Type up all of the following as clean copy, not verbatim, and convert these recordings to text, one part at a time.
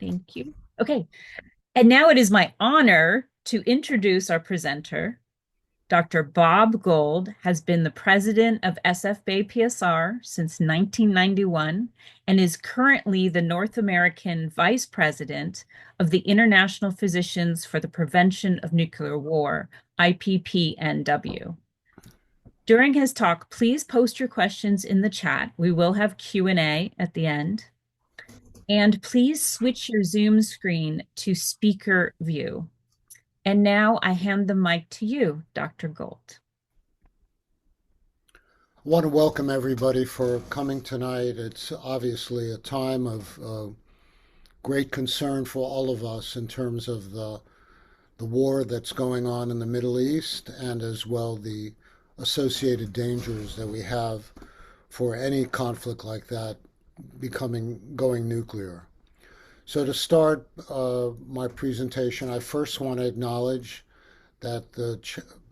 Thank you. Okay. And now it is my honor to introduce our presenter. Dr. Bob Gould has been the president of SFBA PSR since 1991 and is currently the North American vice president of the International Physicians for the Prevention of Nuclear War, IPPNW. During his talk, please post your questions in the chat. We will have Q&A at the end. And please switch your Zoom screen to speaker view. And now I hand the mic to you, Dr. Gould. I want to welcome everybody for coming tonight. It's obviously a time of great concern for all of us in terms of the war that's going on in the Middle East and as well the associated dangers that we have for any conflict like that going nuclear. So to start my presentation, I first want to acknowledge that the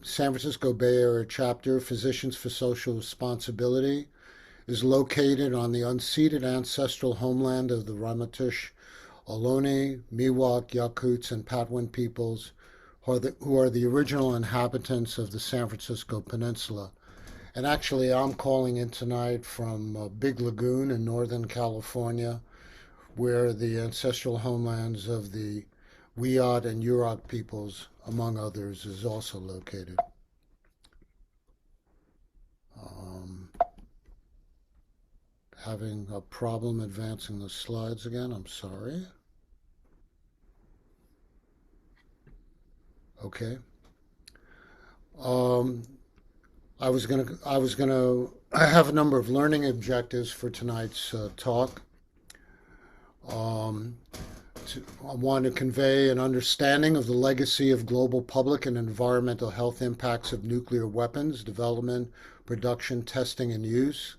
San Francisco Bay Area chapter, Physicians for Social Responsibility, is located on the unceded ancestral homeland of the Ramaytush, Ohlone, Miwok, Yakuts, and Patwin peoples, who are the original inhabitants of the San Francisco Peninsula. And actually, I'm calling in tonight from Big Lagoon in Northern California, where the ancestral homelands of the Wiyot and Yurok peoples, among others, is also located. Having a problem advancing the slides again, I'm sorry. Okay. I have a number of learning objectives for tonight's talk. I want to convey an understanding of the legacy of global public and environmental health impacts of nuclear weapons development, production, testing, and use,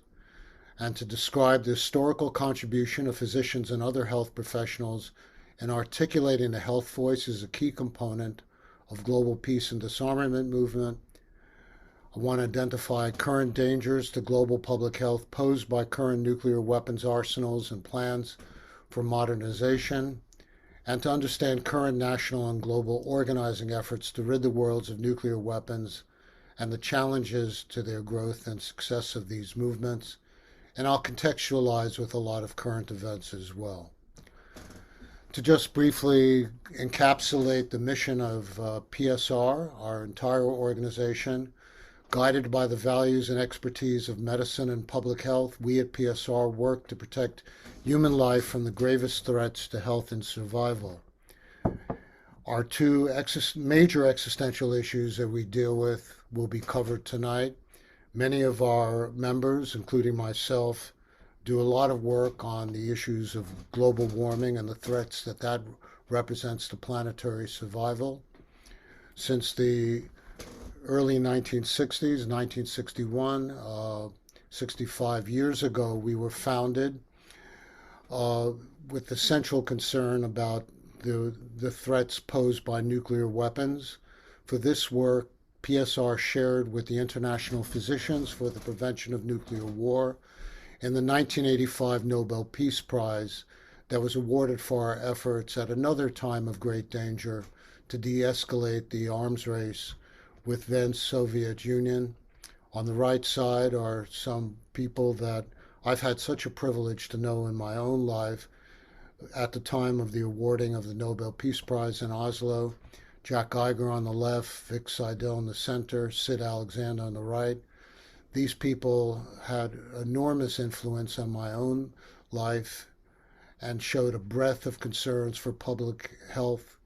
and to describe the historical contribution of physicians and other health professionals in articulating the health voice as a key component of global peace and disarmament movement. I want to identify current dangers to global public health posed by current nuclear weapons arsenals and plans for modernization, and to understand current national and global organizing efforts to rid the world of nuclear weapons and the challenges to their growth and success of these movements. And I'll contextualize with a lot of current events as well. To just briefly encapsulate the mission of PSR, our entire organization, guided by the values and expertise of medicine and public health, we at PSR work to protect human life from the gravest threats to health and survival. Our two major existential issues that we deal with will be covered tonight. Many of our members, including myself, do a lot of work on the issues of global warming and the threats that represents to planetary survival. Since the early 1960s, 1961, 65 years ago, we were founded with the central concern about the threats posed by nuclear weapons. For this work, PSR shared with the International Physicians for the Prevention of Nuclear War in the 1985 Nobel Peace Prize that was awarded for our efforts at another time of great danger to de-escalate the arms race with then Soviet Union. On the right side are some people that I've had such a privilege to know in my own life at the time of the awarding of the Nobel Peace Prize in Oslo. Jack Geiger on the left, Vic Seidel in the center, Sid Alexander on the right. These people had enormous influence on my own life and showed a breadth of concerns for public health.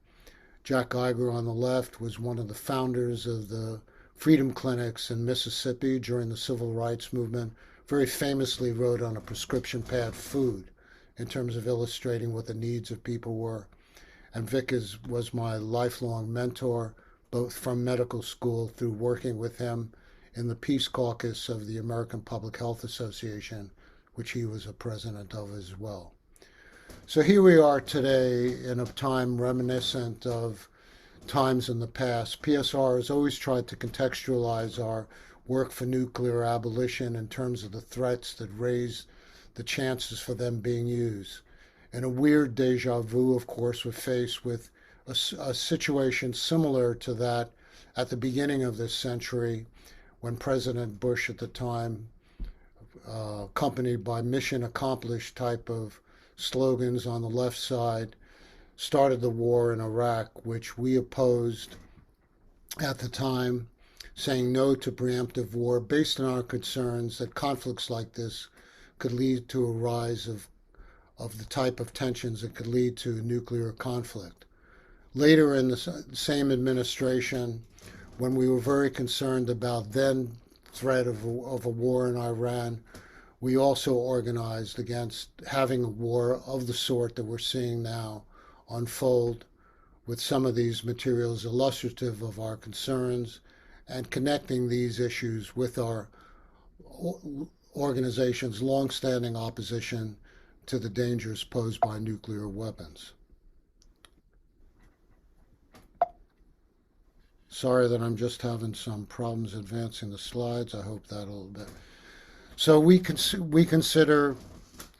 Jack Geiger on the left was one of the founders of the Freedom Clinics in Mississippi during the Civil Rights Movement, very famously wrote on a prescription pad food in terms of illustrating what the needs of people were. And Vic was my lifelong mentor, both from medical school through working with him in the Peace Caucus of the American Public Health Association, which he was a president of as well. So here we are today in a time reminiscent of times in the past. PSR has always tried to contextualize our work for nuclear abolition in terms of the threats that raise the chances for them being used. And a weird deja vu, of course, we're faced with a situation similar to that at the beginning of this century when President Bush at the time, accompanied by mission accomplished type of slogans on the left side, started the war in Iraq, which we opposed at the time, saying no to preemptive war based on our concerns that conflicts like this could lead to a rise of the type of tensions that could lead to nuclear conflict. Later in the same administration, when we were very concerned about then threat of a war in Iran, we also organized against having a war of the sort that we're seeing now unfold, with some of these materials illustrative of our concerns and connecting these issues with our organization's longstanding opposition to the dangers posed by nuclear weapons. Sorry that I'm just having some problems advancing the slides. I hope that'll. So we consider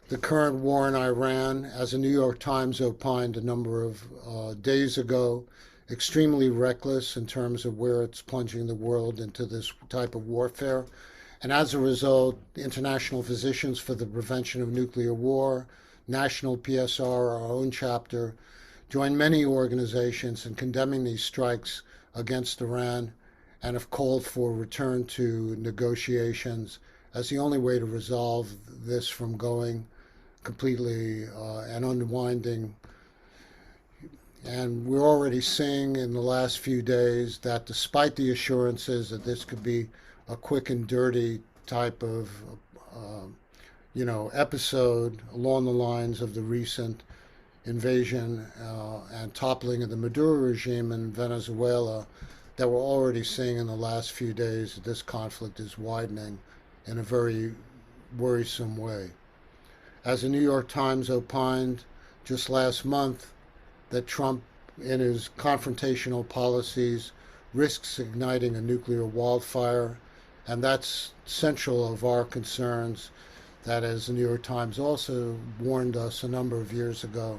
the current war in Iran, as the New York Times opined a number of days ago, extremely reckless in terms of where it's plunging the world into this type of warfare. And as a result, International Physicians for the Prevention of Nuclear War, National PSR, our own chapter, joined many organizations in condemning these strikes against Iran and have called for return to negotiations as the only way to resolve this from going completely and unwinding. And we're already seeing in the last few days that despite the assurances that this could be a quick and dirty type of episode along the lines of the recent invasion and toppling of the Maduro regime in Venezuela, that we're already seeing in the last few days that this conflict is widening in a very worrisome way. As the New York Times opined just last month, that Trump, in his confrontational policies, risks igniting a nuclear wildfire, and that's central of our concerns, that as the New York Times also warned us a number of years ago,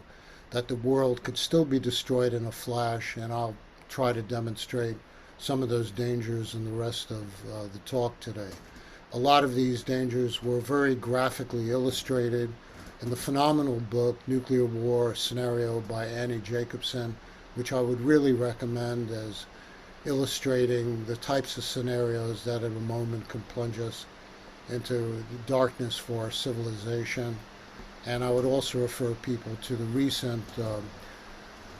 that the world could still be destroyed in a flash, and I'll try to demonstrate some of those dangers in the rest of the talk today. A lot of these dangers were very graphically illustrated in the phenomenal book Nuclear War Scenario by Annie Jacobson, which I would really recommend as illustrating the types of scenarios that at a moment can plunge us into darkness for our civilization. And I would also refer people to the recent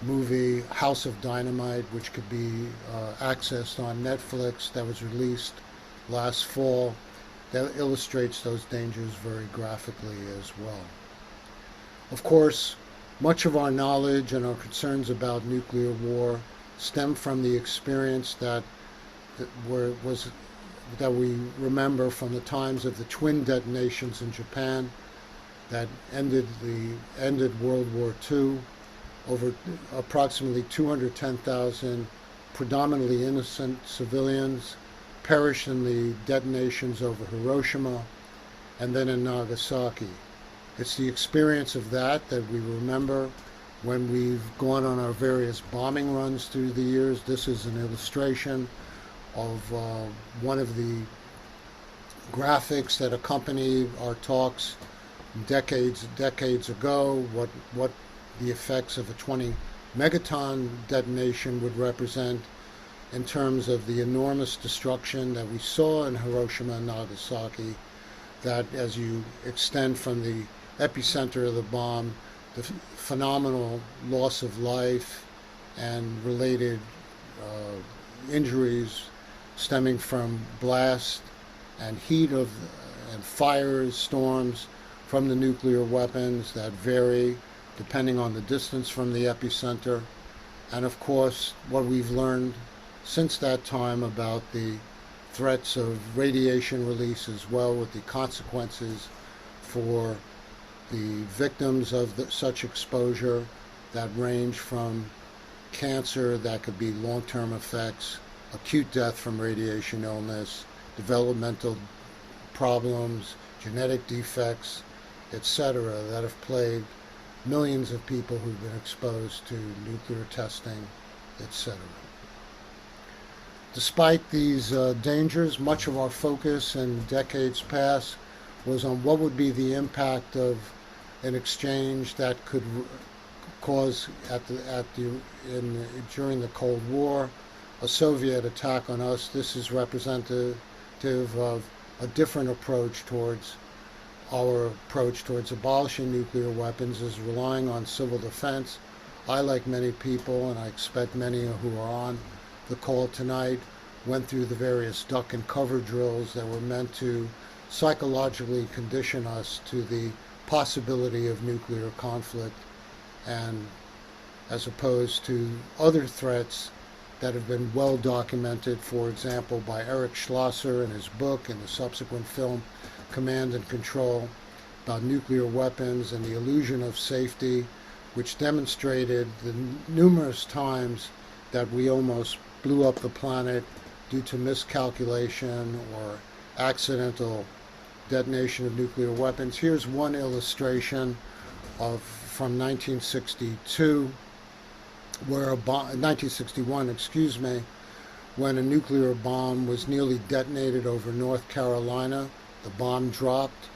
movie House of Dynamite, which could be accessed on Netflix, that was released last fall, that illustrates those dangers very graphically as well. Of course, much of our knowledge and our concerns about nuclear war stem from the experience that we remember from the times of the twin detonations in Japan that ended World War II. Over approximately 210,000 predominantly innocent civilians perished in the detonations over Hiroshima and then in Nagasaki. It's the experience of that we remember when we've gone on our various bombing runs through the years. This is an illustration of one of the graphics that accompanied our talks decades ago, what the effects of a 20 megaton detonation would represent in terms of the enormous destruction that we saw in Hiroshima and Nagasaki, that as you extend from the epicenter of the bomb, the phenomenal loss of life and related injuries stemming from blast and heat and fires, storms from the nuclear weapons that vary depending on the distance from the epicenter. And of course, what we've learned since that time about the threats of radiation release as well, with the consequences for the victims of such exposure that range from cancer that could be long-term effects, acute death from radiation illness, developmental problems, genetic defects, etc., that have plagued millions of people who've been exposed to nuclear testing, etc. Despite these dangers, much of our focus in decades past was on what would be the impact of an exchange that could cause during the Cold War a Soviet attack on us. This is representative of a different approach towards our approach towards abolishing nuclear weapons is relying on civil defense. I, like many people, and I expect many who are on the call tonight, went through the various duck and cover drills that were meant to psychologically condition us to the possibility of nuclear conflict, and as opposed to other threats that have been well documented, for example, by Eric Schlosser in his book and the subsequent film Command and Control about nuclear weapons and the illusion of safety, which demonstrated the numerous times that we almost blew up the planet due to miscalculation or accidental detonation of nuclear weapons. Here's one illustration from 1962, where 1961, excuse me, when a nuclear bomb was nearly detonated over North Carolina. The bomb dropped.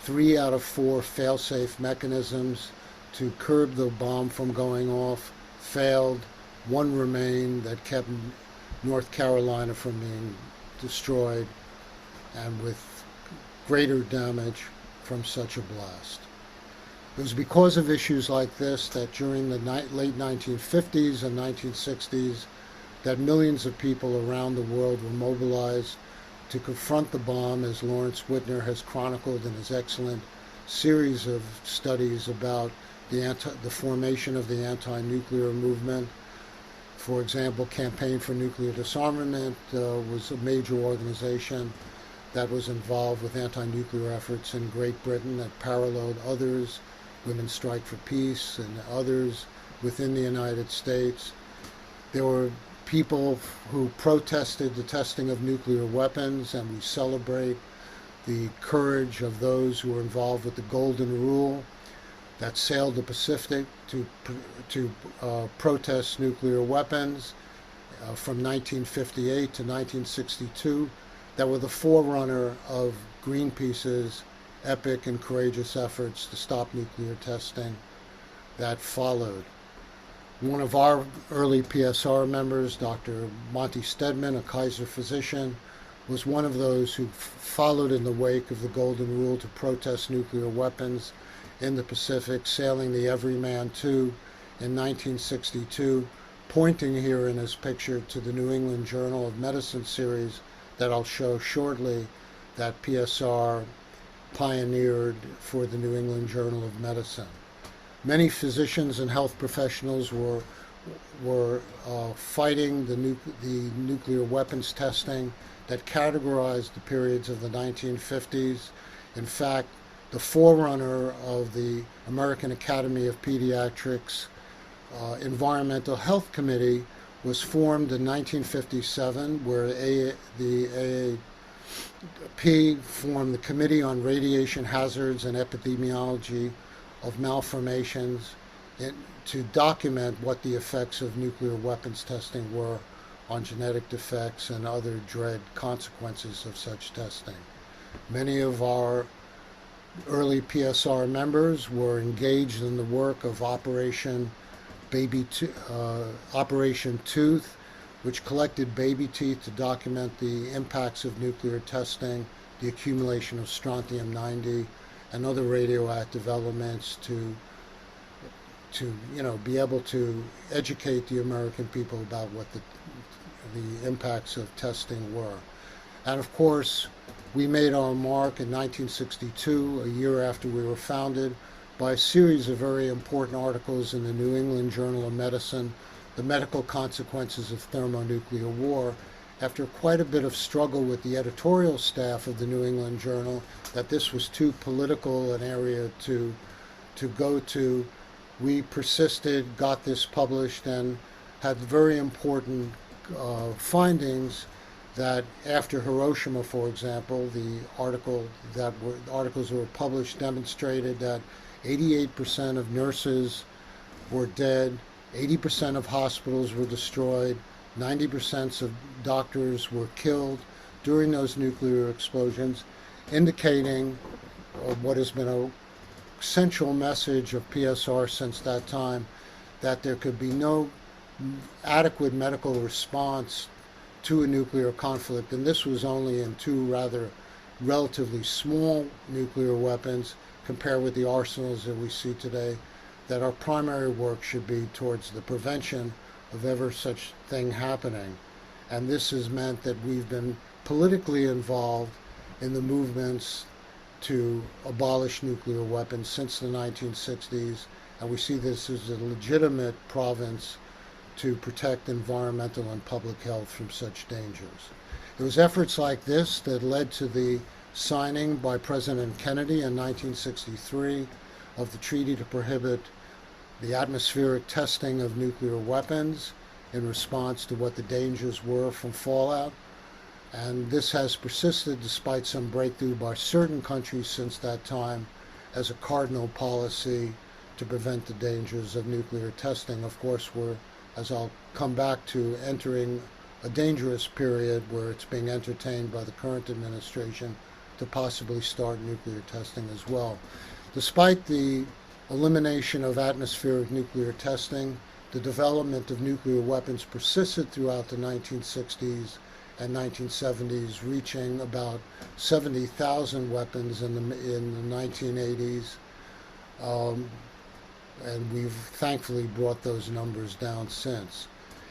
3 out of 4 fail-safe mechanisms to curb the bomb from going off failed. One remained that kept North Carolina from being destroyed, and with greater damage from such a blast. It was because of issues like this that during the late 1950s and 1960s that millions of people around the world were mobilized to confront the bomb, as Lawrence Whitner has chronicled in his excellent series of studies about the formation of the anti-nuclear movement. For example, Campaign for Nuclear Disarmament was a major organization that was involved with anti-nuclear efforts in Great Britain that paralleled others, Women's Strike for Peace and others within the United States. There were people who protested the testing of nuclear weapons, and we celebrate the courage of those who were involved with the Golden Rule that sailed the Pacific to protest nuclear weapons from 1958 to 1962, that were the forerunner of Greenpeace's epic and courageous efforts to stop nuclear testing that followed. One of our early PSR members, Dr. Monty Stedman, a Kaiser physician, was one of those who followed in the wake of the Golden Rule to protest nuclear weapons in the Pacific, sailing the Everyman II in 1962, pointing here in his picture to the New England Journal of Medicine series that I'll show shortly, that PSR pioneered for the New England Journal of Medicine. Many physicians and health professionals were fighting the nuclear weapons testing that categorized the periods of the 1950s. In fact, the forerunner of the American Academy of Pediatrics Environmental Health Committee was formed in 1957, where the AAP formed the Committee on Radiation Hazards and Epidemiology of Malformations to document what the effects of nuclear weapons testing were on genetic defects and other dread consequences of such testing. Many of our early PSR members were engaged in the work of Operation Tooth, which collected baby teeth to document the impacts of nuclear testing, the accumulation of strontium-90 and other radioactive elements to be able to educate the American people about what the impacts of testing were. And of course, we made our mark in 1962, a year after we were founded, by a series of very important articles in the New England Journal of Medicine, The Medical Consequences of Thermonuclear War, after quite a bit of struggle with the editorial staff of the New England Journal, that this was too political an area to go to. We persisted, got this published, and had very important findings that after Hiroshima, for example, the articles that were published demonstrated that 88% of nurses were dead, 80% of hospitals were destroyed, 90% of doctors were killed during those nuclear explosions, indicating what has been a central message of PSR since that time, that there could be no adequate medical response to a nuclear conflict. And this was only in two rather relatively small nuclear weapons compared with the arsenals that we see today, that our primary work should be towards the prevention of ever such thing happening. And this has meant that we've been politically involved in the movements to abolish nuclear weapons since the 1960s, and we see this as a legitimate province to protect environmental and public health from such dangers. It was efforts like this that led to the signing by President Kennedy in 1963 of the treaty to prohibit the atmospheric testing of nuclear weapons in response to what the dangers were from fallout. And this has persisted despite some breakthrough by certain countries since that time as a cardinal policy to prevent the dangers of nuclear testing. Of course, we're, as I'll come back to, entering a dangerous period where it's being entertained by the current administration to possibly start nuclear testing as well. Despite the elimination of atmospheric nuclear testing, the development of nuclear weapons persisted throughout the 1960s and 1970s, reaching about 70,000 weapons in the 1980s. And we've thankfully brought those numbers down since.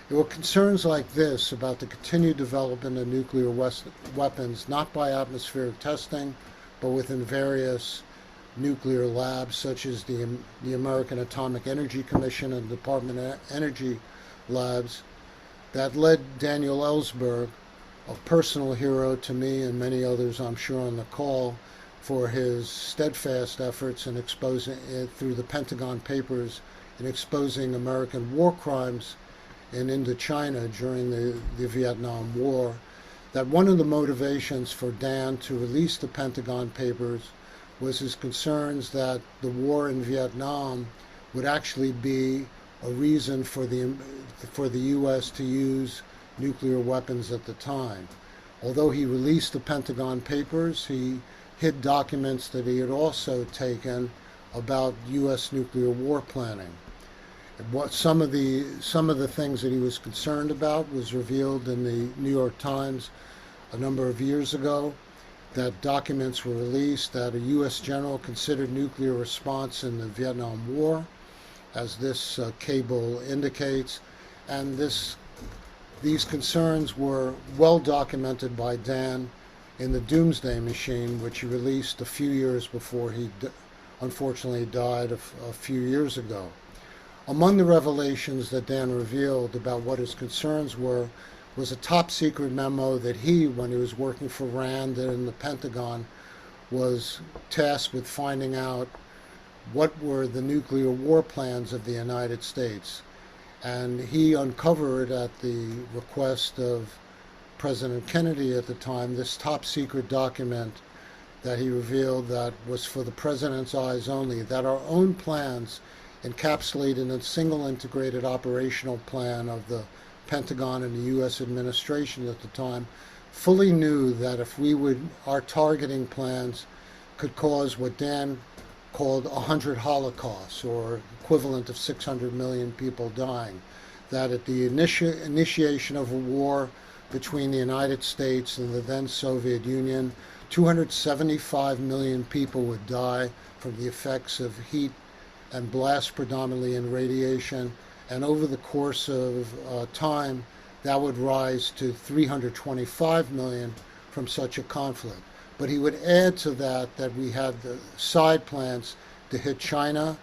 There were concerns like this about the continued development of nuclear weapons, not by atmospheric testing, but within various nuclear labs, such as the American Atomic Energy Commission and Department of Energy labs, that led Daniel Ellsberg, a personal hero to me and many others I'm sure on the call, for his steadfast efforts in exposing it through the Pentagon Papers in exposing American war crimes in Indochina during the Vietnam War, that one of the motivations for Dan to release the Pentagon Papers was his concerns that the war in Vietnam would actually be a reason for the U.S. to use nuclear weapons at the time. Although he released the Pentagon Papers, he hid documents that he had also taken about U.S. nuclear war planning. Some of the things that he was concerned about was revealed in the New York Times a number of years ago, that documents were released that a U.S. general considered nuclear response in the Vietnam War, as this cable indicates, and these concerns were well documented by Dan in the Doomsday Machine, which he released a few years before he unfortunately died a few years ago. Among the revelations that Dan revealed about what his concerns were was a top secret memo that he, when he was working for RAND and the Pentagon, was tasked with finding out what were the nuclear war plans of the United States. And he uncovered, at the request of President Kennedy at the time, this top secret document that he revealed that was for the president's eyes only, that our own plans encapsulated in a single integrated operational plan of the Pentagon and the U.S. administration at the time, fully knew that if our targeting plans could cause what Dan called 100 holocausts, or equivalent of 600 million people dying, that at the initiation of a war between the United States and the then Soviet Union, 275 million people would die from the effects of heat and blast, predominantly in radiation, and over the course of time, that would rise to 325 million from such a conflict. But he would add to that we had the side plans to hit China,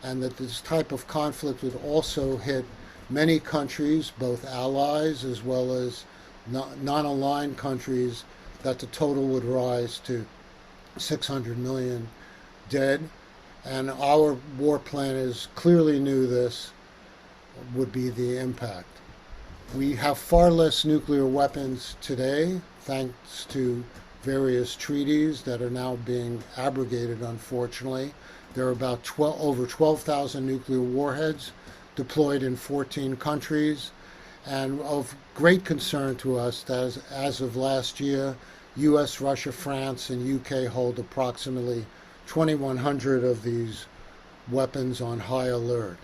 and that this type of conflict would also hit many countries, both allies as well as non-aligned countries, that the total would rise to 600 million dead. And our war planners clearly knew this would be the impact. We have far less nuclear weapons today, thanks to various treaties that are now being abrogated, unfortunately, There are about over 12,000 nuclear warheads deployed in 14 countries. And of great concern to us that as of last year, US, Russia, France, and UK hold approximately 2,100 of these weapons on high alert.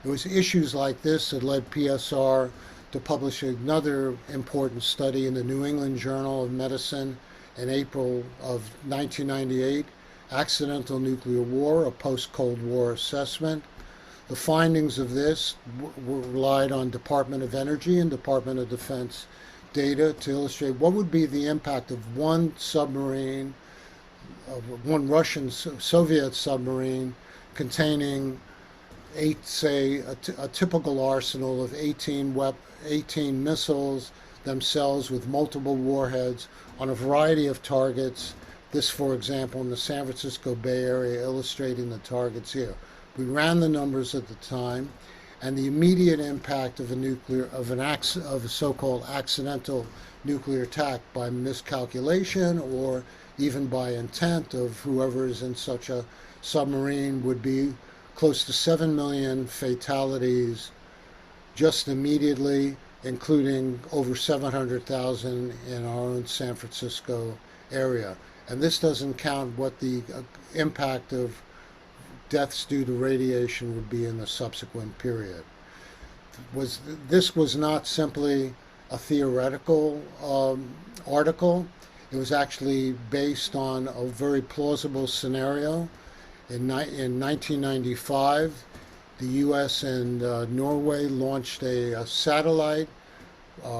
It was issues like this that led PSR to publish another important study in the New England Journal of Medicine in April of 1998, Accidental Nuclear War, a Post-Cold War Assessment. The findings of this relied on Department of Energy and Department of Defense data to illustrate what would be the impact of one submarine, one Russian Soviet submarine containing a typical arsenal of 18 missiles themselves with multiple warheads on a variety of targets. This, for example, in the San Francisco Bay Area, illustrating the targets here. We ran the numbers at the time, and the immediate impact of a so-called accidental nuclear attack by miscalculation or even by intent of whoever is in such a submarine would be close to 7 million fatalities just immediately, including over 700,000 in our own San Francisco area. And this doesn't count what the impact of deaths due to radiation would be in the subsequent period. This was not simply a theoretical article. It was actually based on a very plausible scenario. In 1995, the U.S. and Norway launched a satellite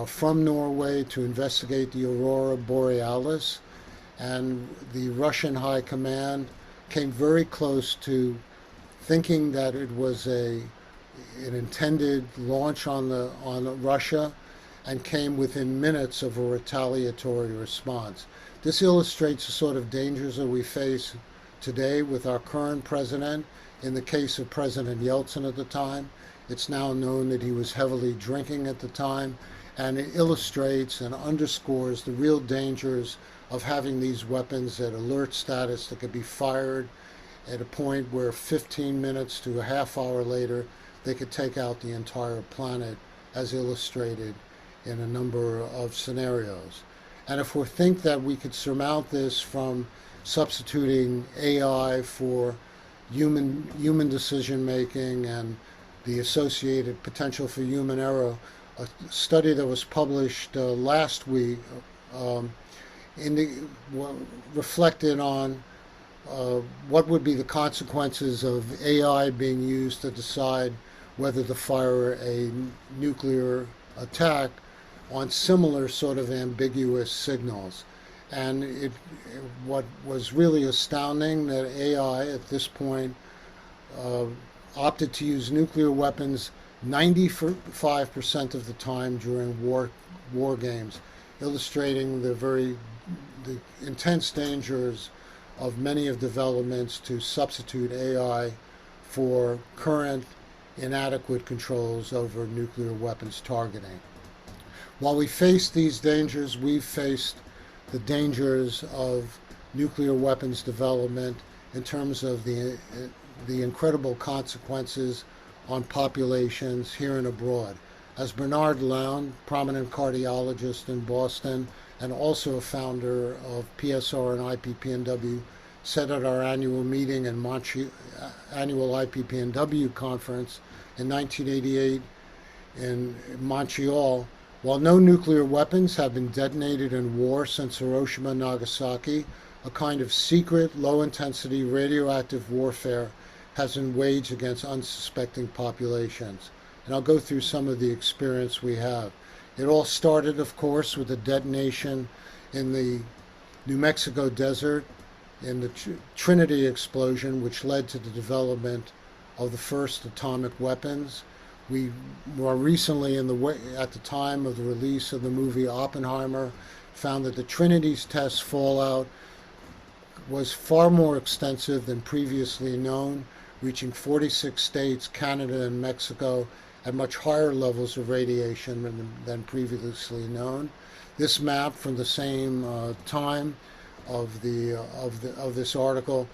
from Norway to investigate the aurora borealis, and the Russian High Command came very close to thinking that it was an intended launch on Russia, and came within minutes of a retaliatory response. This illustrates the sort of dangers that we face today with our current president. In the case of President Yeltsin at the time, it's now known that he was heavily drinking at the time, and it illustrates and underscores the real dangers of having these weapons at alert status that could be fired at a point where 15 minutes to a half hour later they could take out the entire planet, as illustrated in a number of scenarios. And if we think that we could surmount this from substituting AI for human decision making and the associated potential for human error, a study that was published last week reflected on what would be the consequences of AI being used to decide whether to fire a nuclear attack on similar sort of ambiguous signals. And what was really astounding that AI at this point opted to use nuclear weapons 95% of the time during war games, illustrating the intense dangers of many of developments to substitute AI for current inadequate controls over nuclear weapons targeting. While we face these dangers, we've faced the dangers of nuclear weapons development in terms of the incredible consequences on populations here and abroad. As Bernard Lown, prominent cardiologist in Boston and also a founder of PSR and IPPNW, said at our annual meeting and annual IPPNW conference in 1988 in Montreal, while no nuclear weapons have been detonated in war since Hiroshima and Nagasaki, a kind of secret, low-intensity radioactive warfare has been waged against unsuspecting populations. And I'll go through some of the experience we have. It all started, of course, with a detonation in the New Mexico desert in the Trinity explosion, which led to the development of the first atomic weapons. We more recently, at the time of the release of the movie Oppenheimer, found that the Trinity's test fallout was far more extensive than previously known, reaching 46 states, Canada, and Mexico at much higher levels of radiation than previously known. This map from the same time of this article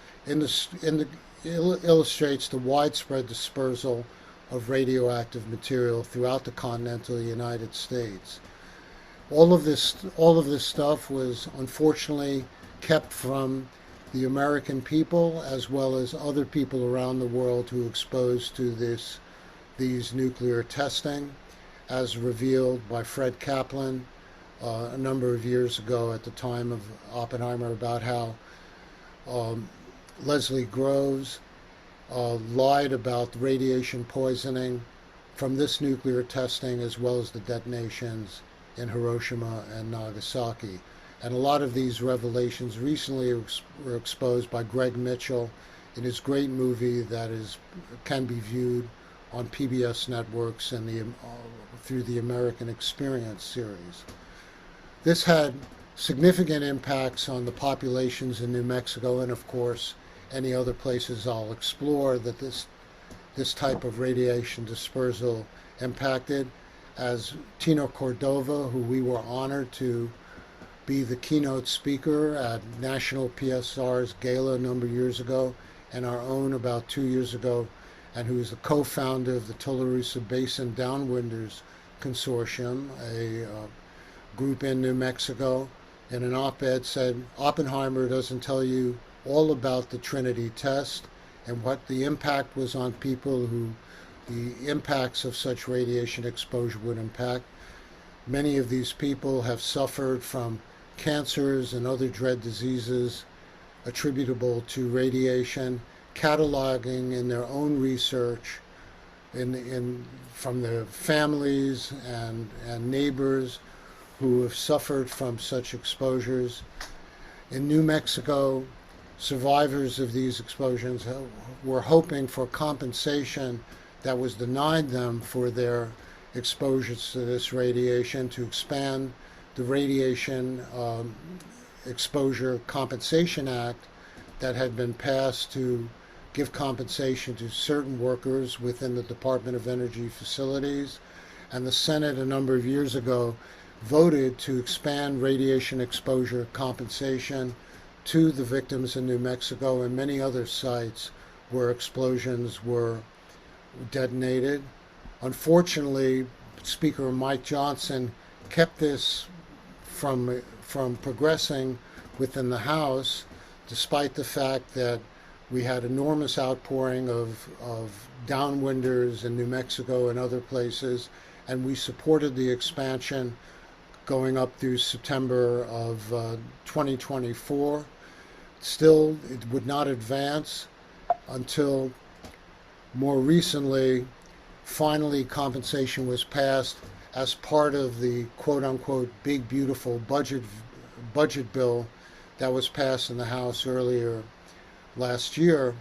illustrates the widespread dispersal of radioactive material throughout the continental United States. All of this stuff was unfortunately kept from the American people as well as other people around the world who were exposed to these nuclear testing, as revealed by Fred Kaplan a number of years ago at the time of Oppenheimer, about how um, Leslie Groves lied about radiation poisoning from this nuclear testing as well as the detonations in Hiroshima and Nagasaki. And a lot of these revelations recently were exposed by Greg Mitchell in his great movie that can be viewed on PBS networks and through the American Experience series. This had significant impacts on the populations in New Mexico and, of course, any other places I'll explore that this type of radiation dispersal impacted. As Tino Cordova, who we were honored to be the keynote speaker at National PSR's gala a number of years ago, and our own about 2 years ago, and who is the co-founder of the Tularosa Basin Downwinders Consortium, a group in New Mexico, in an op-ed said, Oppenheimer doesn't tell you all about the Trinity test and what the impact was on people who the impacts of such radiation exposure would impact. Many of these people have suffered from cancers and other dread diseases attributable to radiation, cataloging in their own research from their families and neighbors who have suffered from such exposures. In New Mexico, survivors of these explosions were hoping for compensation that was denied them for their exposures to this radiation, to expand the Radiation Exposure Compensation Act that had been passed to give compensation to certain workers within the Department of Energy facilities. And the Senate a number of years ago voted to expand radiation exposure compensation to the victims in New Mexico and many other sites where explosions were detonated. Unfortunately, Speaker Mike Johnson kept this from progressing within the House, despite the fact that we had enormous outpouring of downwinders in New Mexico and other places, and we supported the expansion going up through September of 2024. Still, it would not advance until more recently, finally, compensation was passed as part of the quote-unquote big beautiful budget bill that was passed in the House earlier last year.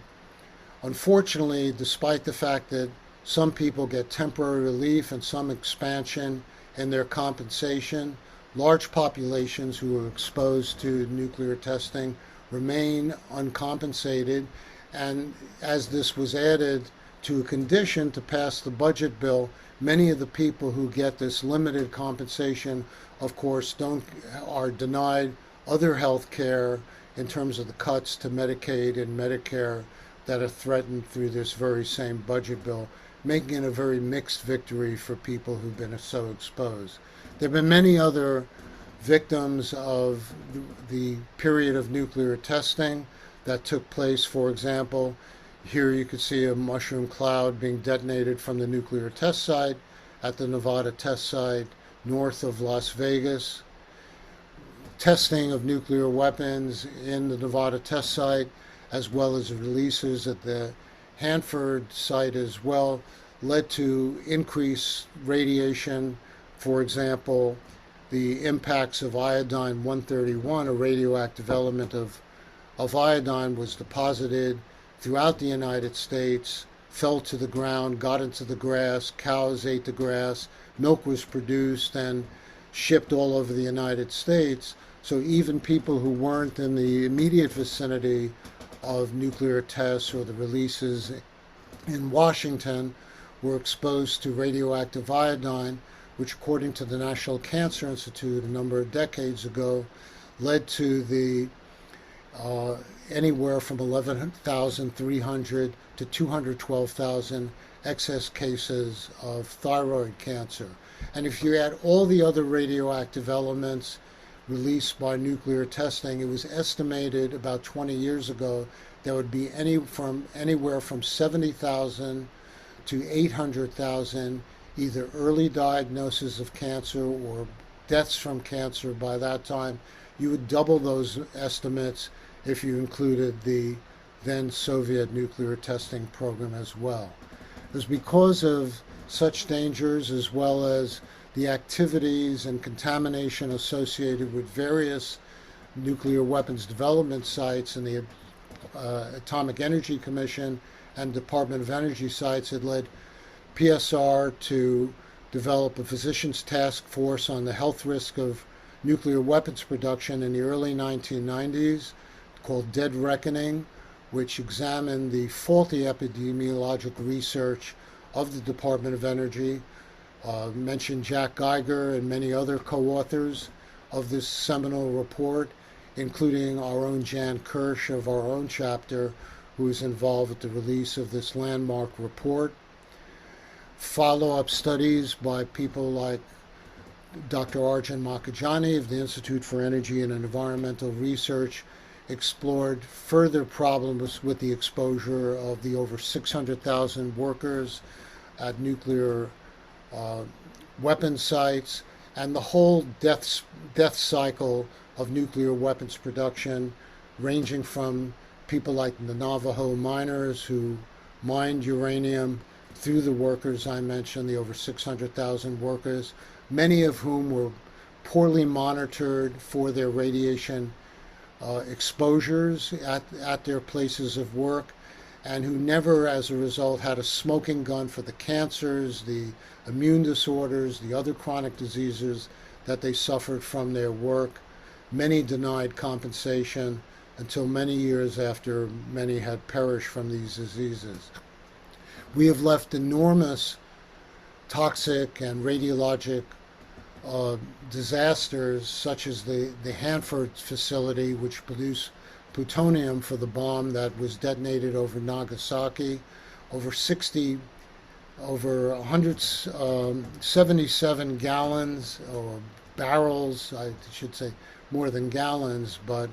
Unfortunately, despite the fact that some people get temporary relief and some expansion in their compensation, large populations who are exposed to nuclear testing remain uncompensated. And as this was added to a condition to pass the budget bill, many of the people who get this limited compensation, of course, are denied other health care in terms of the cuts to Medicaid and Medicare that are threatened through this very same budget bill, making it a very mixed victory for people who've been so exposed. There have been many other victims of the period of nuclear testing that took place. For example, here you could see a mushroom cloud being detonated from the nuclear test site at the Nevada test site north of Las Vegas. Testing of nuclear weapons in the Nevada test site, as well as releases at the Hanford site as well, led to increased radiation. For example, the impacts of iodine 131, a radioactive element of iodine, was deposited throughout the United States, fell to the ground, got into the grass, cows ate the grass, milk was produced and shipped all over the United States. So even people who weren't in the immediate vicinity of nuclear tests or the releases in Washington were exposed to radioactive iodine, which, according to the National Cancer Institute a number of decades ago, led to the uh, anywhere from 11,300 to 212,000 excess cases of thyroid cancer. And if you add all the other radioactive elements released by nuclear testing, it was estimated about 20 years ago there would be anywhere from 70,000 to 800,000 either early diagnosis of cancer or deaths from cancer by that time. You would double those estimates if you included the then Soviet nuclear testing program as well. It was because of such dangers, as well as the activities and contamination associated with various nuclear weapons development sites and the Atomic Energy Commission and Department of Energy sites, had led PSR to develop a physicians task force on the health risk of nuclear weapons production in the early 1990s called Dead Reckoning, which examined the faulty epidemiologic research of the Department of Energy. Mentioned Jack Geiger and many other co-authors of this seminal report, including our own Jan Kirsch of our own chapter, who was involved with the release of this landmark report. Follow-up studies by people like Dr. Arjun Makajani of the Institute for Energy and Environmental Research explored further problems with the exposure of the over 600,000 workers at nuclear weapon sites and the whole death cycle of nuclear weapons production, ranging from people like the Navajo miners who mined uranium through the workers I mentioned, the over 600,000 workers, many of whom were poorly monitored for their radiation exposures at their places of work, and who never, as a result, had a smoking gun for the cancers, the immune disorders, the other chronic diseases that they suffered from their work. Many denied compensation until many years after many had perished from these diseases. We have left enormous toxic and radiologic disasters, such as the Hanford facility, which produced plutonium for the bomb that was detonated over Nagasaki. Over 177 gallons, or barrels, I should say more than gallons, but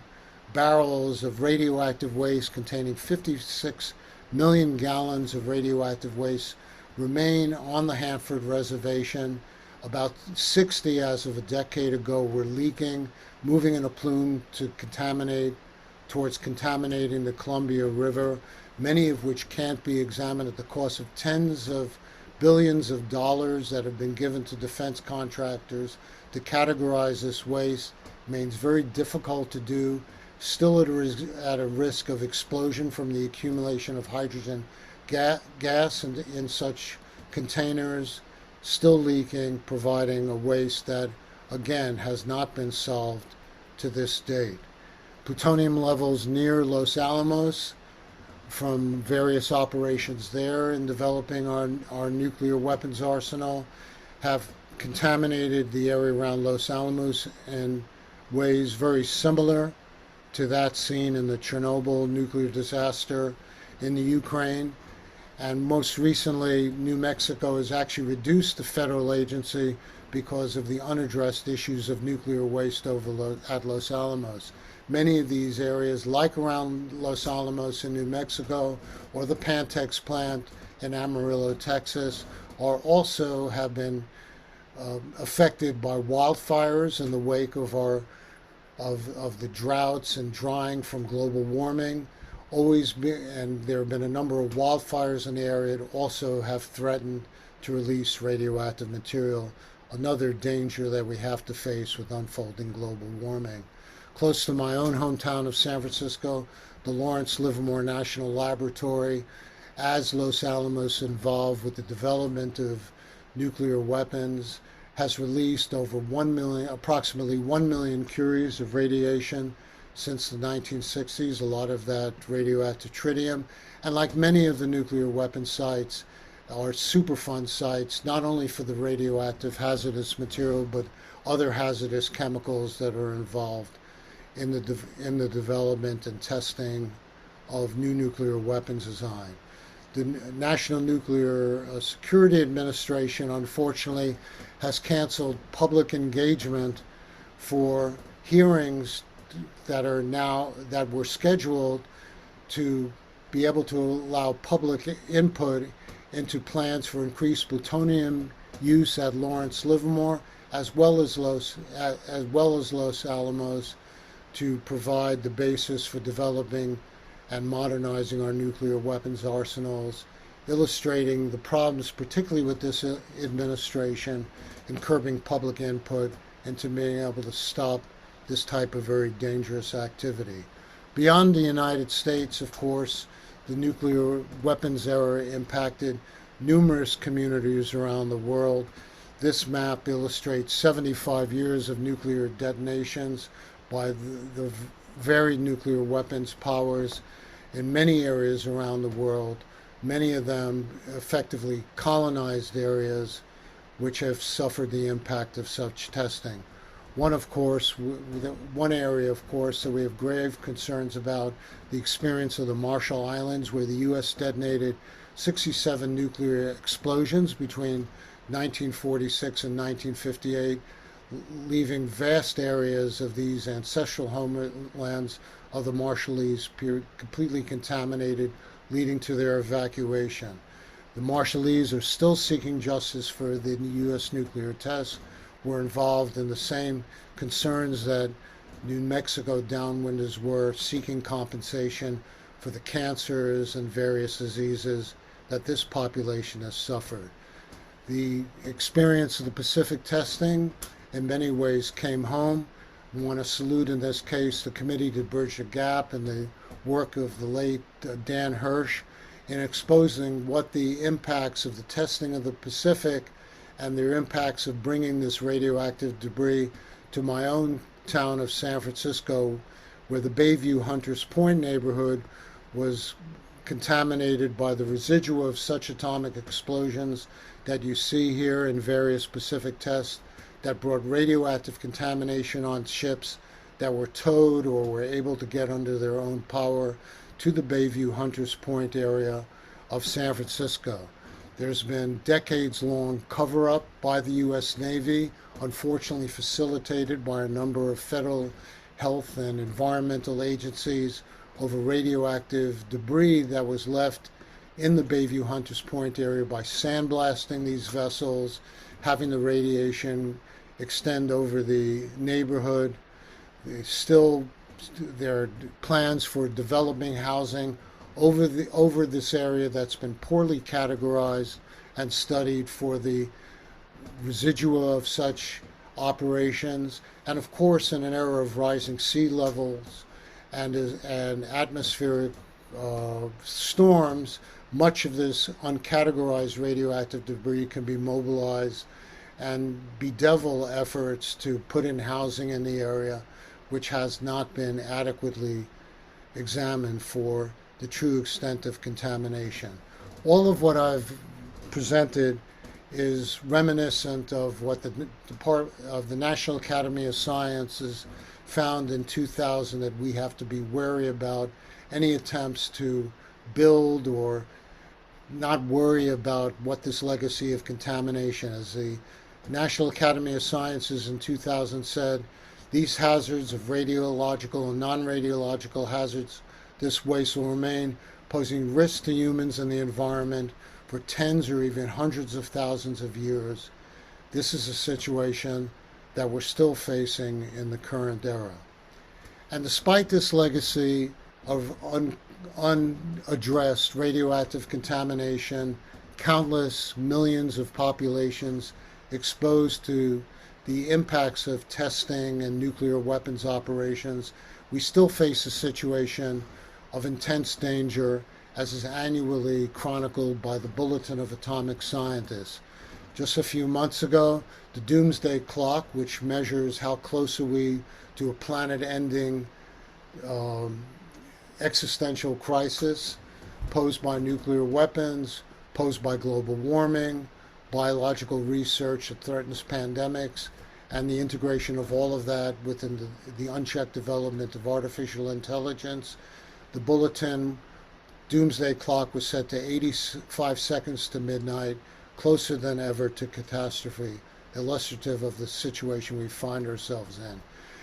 barrels of radioactive waste containing 56 million gallons of radioactive waste remain on the Hanford Reservation. About 60 as of a decade ago were leaking, moving in a plume towards contaminating the Columbia River, many of which can't be examined at the cost of tens of billions of dollars that have been given to defense contractors to categorize this waste. It remains very difficult to do, still at a risk of explosion from the accumulation of hydrogen gas in such containers, still leaking, providing a waste that, again, has not been solved to this date. Plutonium levels near Los Alamos from various operations there in developing our nuclear weapons arsenal have contaminated the area around Los Alamos in ways very similar to that seen in the Chernobyl nuclear disaster in the Ukraine. And most recently, New Mexico has actually reduced the federal agency because of the unaddressed issues of nuclear waste at Los Alamos. Many of these areas, like around Los Alamos in New Mexico, or the Pantex plant in Amarillo, Texas, have been affected by wildfires in the wake of the droughts and drying from global warming. And there have been a number of wildfires in the area that also have threatened to release radioactive material, another danger that we have to face with unfolding global warming. Close to my own hometown of San Francisco, the Lawrence Livermore National Laboratory, as Los Alamos involved with the development of nuclear weapons, has released approximately 1 million curies of radiation since the 1960s, a lot of that radioactive tritium. And like many of the nuclear weapon sites, are Superfund sites, not only for the radioactive hazardous material, but other hazardous chemicals that are involved in the development and testing of new nuclear weapons design. The National Nuclear Security Administration, unfortunately, has canceled public engagement for hearings that were scheduled to be able to allow public input into plans for increased plutonium use at Lawrence Livermore as well as Los Alamos to provide the basis for developing and modernizing our nuclear weapons arsenals, illustrating the problems, particularly with this administration, in curbing public input and to being able to stop this type of very dangerous activity. Beyond the United States, of course, the nuclear weapons era impacted numerous communities around the world. This map illustrates 75 years of nuclear detonations by the varied nuclear weapons powers in many areas around the world, many of them effectively colonized areas which have suffered the impact of such testing. One area, of course, that we have grave concerns about, the experience of the Marshall Islands, where the U.S. detonated 67 nuclear explosions between 1946 and 1958, leaving vast areas of these ancestral homelands of the Marshallese completely contaminated, leading to their evacuation. The Marshallese are still seeking justice for the U.S. nuclear tests. Were involved in the same concerns that New Mexico downwinders were, seeking compensation for the cancers and various diseases that this population has suffered. The experience of the Pacific testing in many ways came home. I want to salute in this case the Committee to Bridge the Gap and the work of the late Dan Hirsch in exposing what the impacts of the testing of the Pacific and their impacts of bringing this radioactive debris to my own town of San Francisco, where the Bayview Hunters Point neighborhood was contaminated by the residua of such atomic explosions that you see here in various Pacific tests that brought radioactive contamination on ships that were towed or were able to get under their own power to the Bayview Hunters Point area of San Francisco. There's been decades-long cover-up by the U.S. Navy, unfortunately facilitated by a number of federal health and environmental agencies, over radioactive debris that was left in the Bayview Hunters Point area by sandblasting these vessels, having the radiation extend over the neighborhood. There are plans for developing housing over this area that's been poorly categorized and studied for the residua of such operations. And of course, in an era of rising sea levels and atmospheric storms, much of this uncategorized radioactive debris can be mobilized and bedevil efforts to put in housing in the area, which has not been adequately examined for the true extent of contamination. All of what I've presented is reminiscent of what the National Academy of Sciences found in 2000, that we have to be wary about any attempts to build or not worry about what this legacy of contamination, as the National Academy of Sciences in 2000 said, these hazards of radiological and non-radiological hazards, this waste will remain posing risks to humans and the environment for tens or even hundreds of thousands of years. This is a situation that we're still facing in the current era. And despite this legacy of unaddressed radioactive contamination, countless millions of populations exposed to the impacts of testing and nuclear weapons operations, we still face a situation of intense danger, as is annually chronicled by the Bulletin of Atomic Scientists. Just a few months ago, the Doomsday Clock, which measures how close are we to a planet-ending existential crisis posed by nuclear weapons, posed by global warming, biological research that threatens pandemics, and the integration of all of that within the unchecked development of artificial intelligence. The bulletin doomsday clock was set to 85 seconds to midnight, closer than ever to catastrophe, illustrative of the situation we find ourselves in.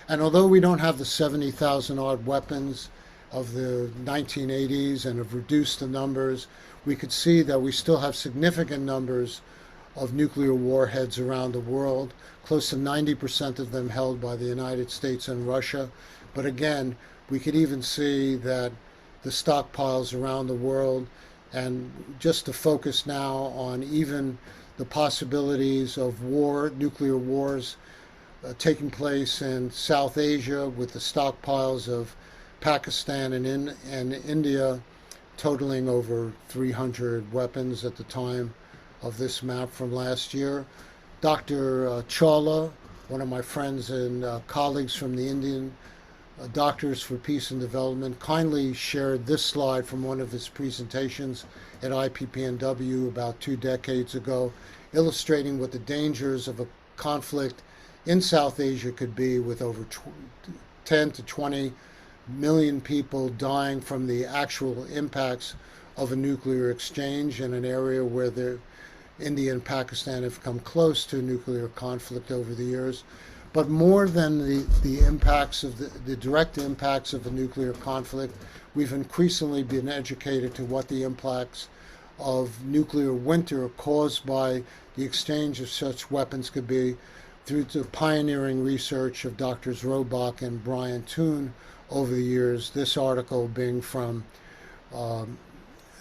And although we don't have the 70,000 odd weapons of the 1980s and have reduced the numbers, we could see that we still have significant numbers of nuclear warheads around the world, close to 90% of them held by the United States and Russia. But again, we could even see that the stockpiles around the world, and just to focus now on even the possibilities of war, nuclear wars taking place in South Asia with the stockpiles of Pakistan and India totaling over 300 weapons at the time of this map from last year. Dr. Chawla, one of my friends and colleagues from the Indian Doctors for Peace and Development, kindly shared this slide from one of his presentations at IPPNW about 2 decades ago, illustrating what the dangers of a conflict in South Asia could be, with over 10 to 20 million people dying from the actual impacts of a nuclear exchange in an area where India and Pakistan have come close to nuclear conflict over the years. But more than the impacts of the direct impacts of a nuclear conflict, we've increasingly been educated to what the impacts of nuclear winter caused by the exchange of such weapons could be, through the pioneering research of Drs. Robach and Brian Toon over the years. This article being from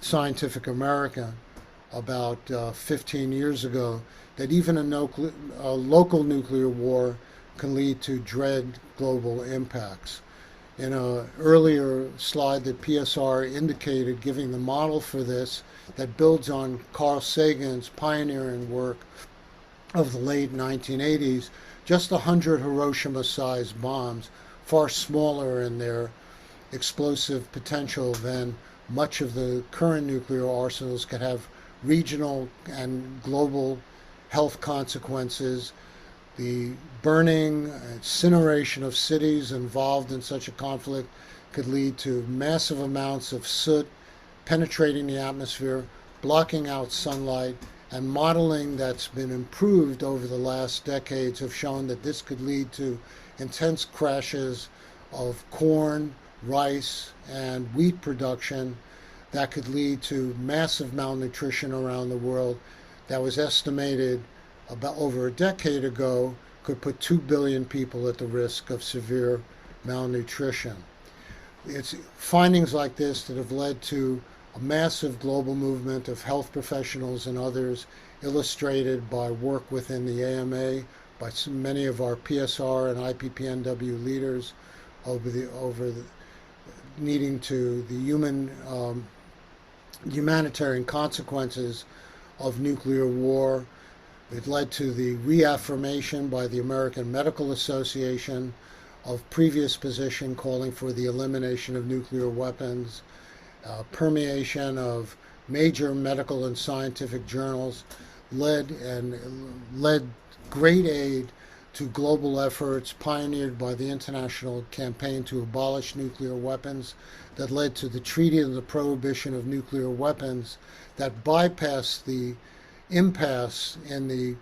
Scientific American about 15 years ago, that even a local nuclear war can lead to dread global impacts. In an earlier slide that PSR indicated, giving the model for this that builds on Carl Sagan's pioneering work of the late 1980s, just 100 Hiroshima-sized bombs, far smaller in their explosive potential than much of the current nuclear arsenals, could have regional and global health consequences. The burning, incineration of cities involved in such a conflict could lead to massive amounts of soot penetrating the atmosphere, blocking out sunlight, and modeling that's been improved over the last decades have shown that this could lead to intense crashes of corn, rice, and wheat production that could lead to massive malnutrition around the world that was estimated about over a decade ago could put 2 billion people at the risk of severe malnutrition. It's findings like this that have led to a massive global movement of health professionals and others, illustrated by work within the AMA, by many of our PSR and IPPNW leaders over needing to the humanitarian consequences of nuclear war. It led to the reaffirmation by the American Medical Association of previous position calling for the elimination of nuclear weapons, permeation of major medical and scientific journals, led great aid to global efforts pioneered by the International Campaign to Abolish Nuclear Weapons that led to the Treaty of the Prohibition of Nuclear Weapons that bypassed the impasse in the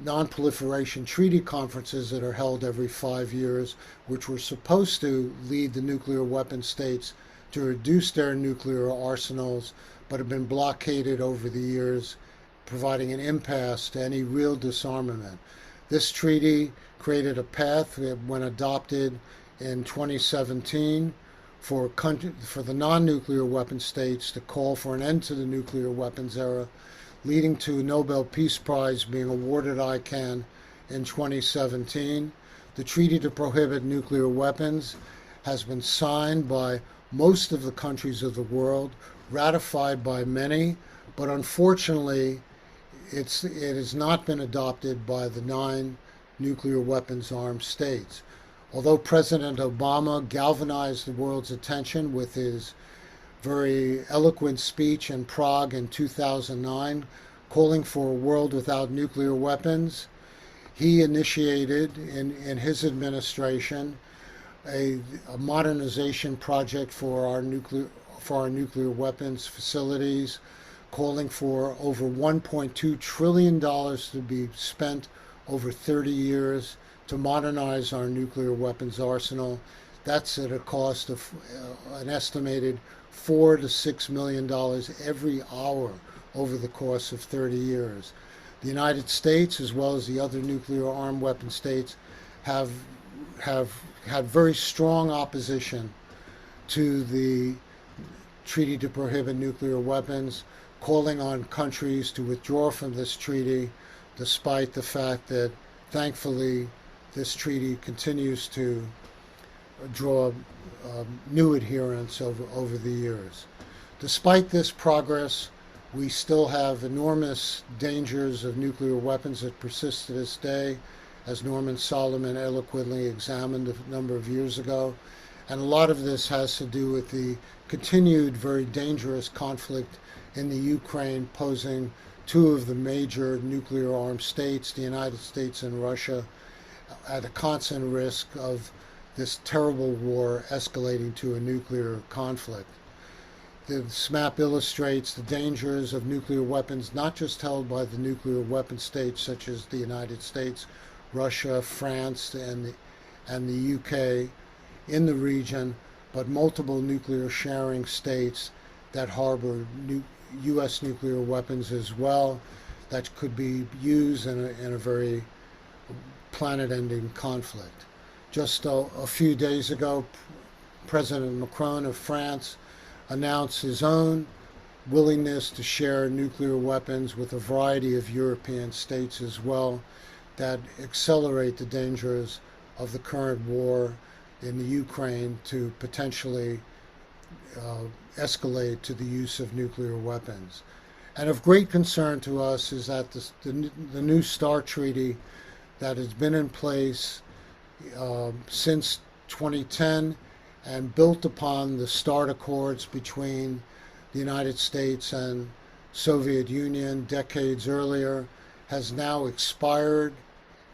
non-proliferation treaty conferences that are held every 5 years, which were supposed to lead the nuclear weapon states to reduce their nuclear arsenals, but have been blockaded over the years, providing an impasse to any real disarmament. This treaty created a path when adopted in 2017 for the non-nuclear weapon states to call for an end to the nuclear weapons era, leading to a Nobel Peace Prize being awarded ICANN in 2017. The Treaty to Prohibit Nuclear Weapons has been signed by most of the countries of the world, ratified by many, but unfortunately it has not been adopted by the 9 nuclear weapons armed states. Although President Obama galvanized the world's attention with his very eloquent speech in Prague in 2009, calling for a world without nuclear weapons, He initiated in his administration a, a modernization project for our nuclear weapons facilities, calling for over $1.2 trillion to be spent over 30 years to modernize our nuclear weapons arsenal. That's at a cost of an estimated $4 to $6 million every hour over the course of 30 years. The United States, as well as the other nuclear armed weapon states, have have had very strong opposition to the treaty to prohibit nuclear weapons, calling on countries to withdraw from this treaty, despite the fact that, thankfully, this treaty continues to draw new adherents over the years. Despite this progress, we still have enormous dangers of nuclear weapons that persist to this day, as Norman Solomon eloquently examined a number of years ago. And a lot of this has to do with the continued very dangerous conflict in the Ukraine, posing two of the major nuclear armed states, the United States and Russia, at a constant risk of this terrible war escalating to a nuclear conflict. This map illustrates the dangers of nuclear weapons, not just held by the nuclear weapon states such as the United States, Russia, France, and the UK in the region, but multiple nuclear sharing states that harbor U.S. nuclear weapons as well, that could be used in a very planet-ending conflict. Just a few days ago, President Macron of France announced his own willingness to share nuclear weapons with a variety of European states as well, that accelerate the dangers of the current war in the Ukraine to potentially escalate to the use of nuclear weapons. And of great concern to us is that the new START treaty that has been in place since 2010 and built upon the START Accords between the United States and Soviet Union decades earlier, has now expired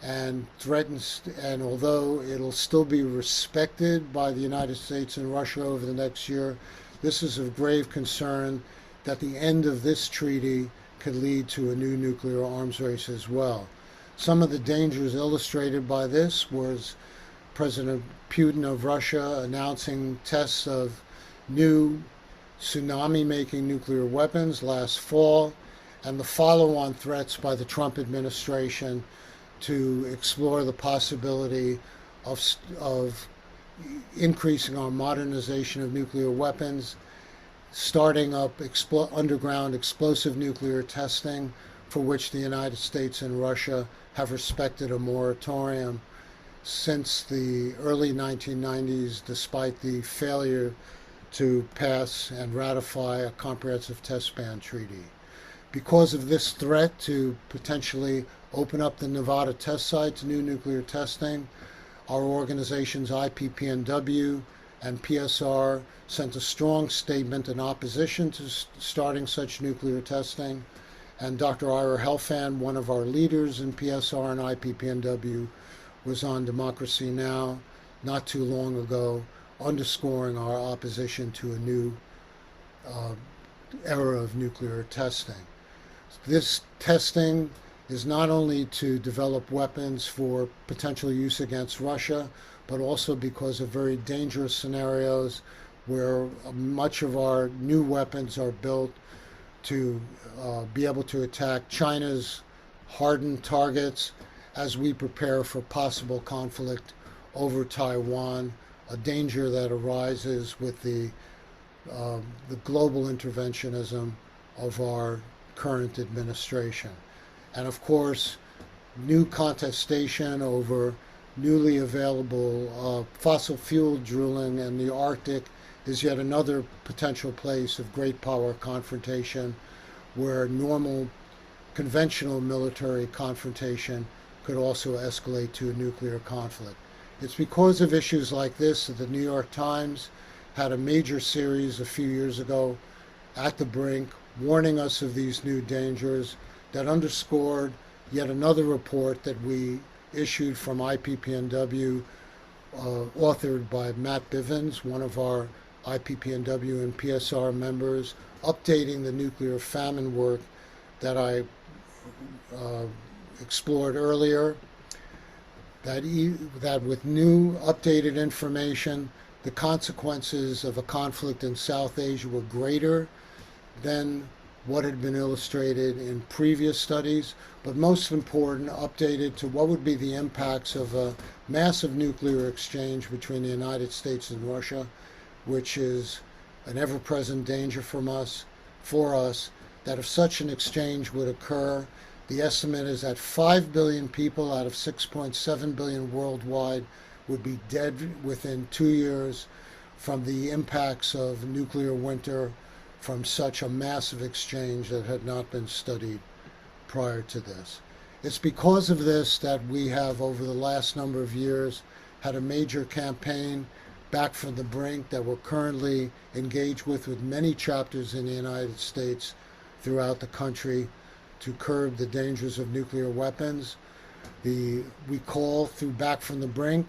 and threatens, and although it'll still be respected by the United States and Russia over the next year, this is of grave concern that the end of this treaty could lead to a new nuclear arms race as well. Some of the dangers illustrated by this was President Putin of Russia announcing tests of new tsunami-making nuclear weapons last fall, and the follow-on threats by the Trump administration to explore the possibility of increasing our modernization of nuclear weapons, starting up underground explosive nuclear testing, for which the United States and Russia have respected a moratorium since the early 1990s, despite the failure to pass and ratify a comprehensive test ban treaty. Because of this threat to potentially open up the Nevada test site to new nuclear testing, our organizations IPPNW and PSR sent a strong statement in opposition to starting such nuclear testing. And Dr. Ira Helfand, one of our leaders in PSR and IPPNW, was on Democracy Now! Not too long ago, underscoring our opposition to a new era of nuclear testing. This testing is not only to develop weapons for potential use against Russia, but also because of very dangerous scenarios where much of our new weapons are built to be able to attack China's hardened targets as we prepare for possible conflict over Taiwan, a danger that arises with the global interventionism of our current administration. And of course, new contestation over newly available fossil fuel drilling in the Arctic is yet another potential place of great power confrontation, where normal conventional military confrontation could also escalate to a nuclear conflict. It's because of issues like this that the New York Times had a major series a few years ago at the Brink, warning us of these new dangers, that underscored yet another report that we issued from IPPNW, authored by Matt Bivens, one of our IPPNW and PSR members, updating the nuclear famine work that I uh, explored earlier, that with new updated information, the consequences of a conflict in South Asia were greater than what had been illustrated in previous studies, but most important, updated to what would be the impacts of a massive nuclear exchange between the United States and Russia, which is an ever-present danger for us, that if such an exchange would occur, the estimate is that 5 billion people out of 6.7 billion worldwide would be dead within 2 years from the impacts of nuclear winter from such a massive exchange that had not been studied prior to this. It's because of this that we have, over the last number of years, had a major campaign, Back from the Brink, that we're currently engaged with many chapters in the United States throughout the country to curb the dangers of nuclear weapons. We call through Back from the Brink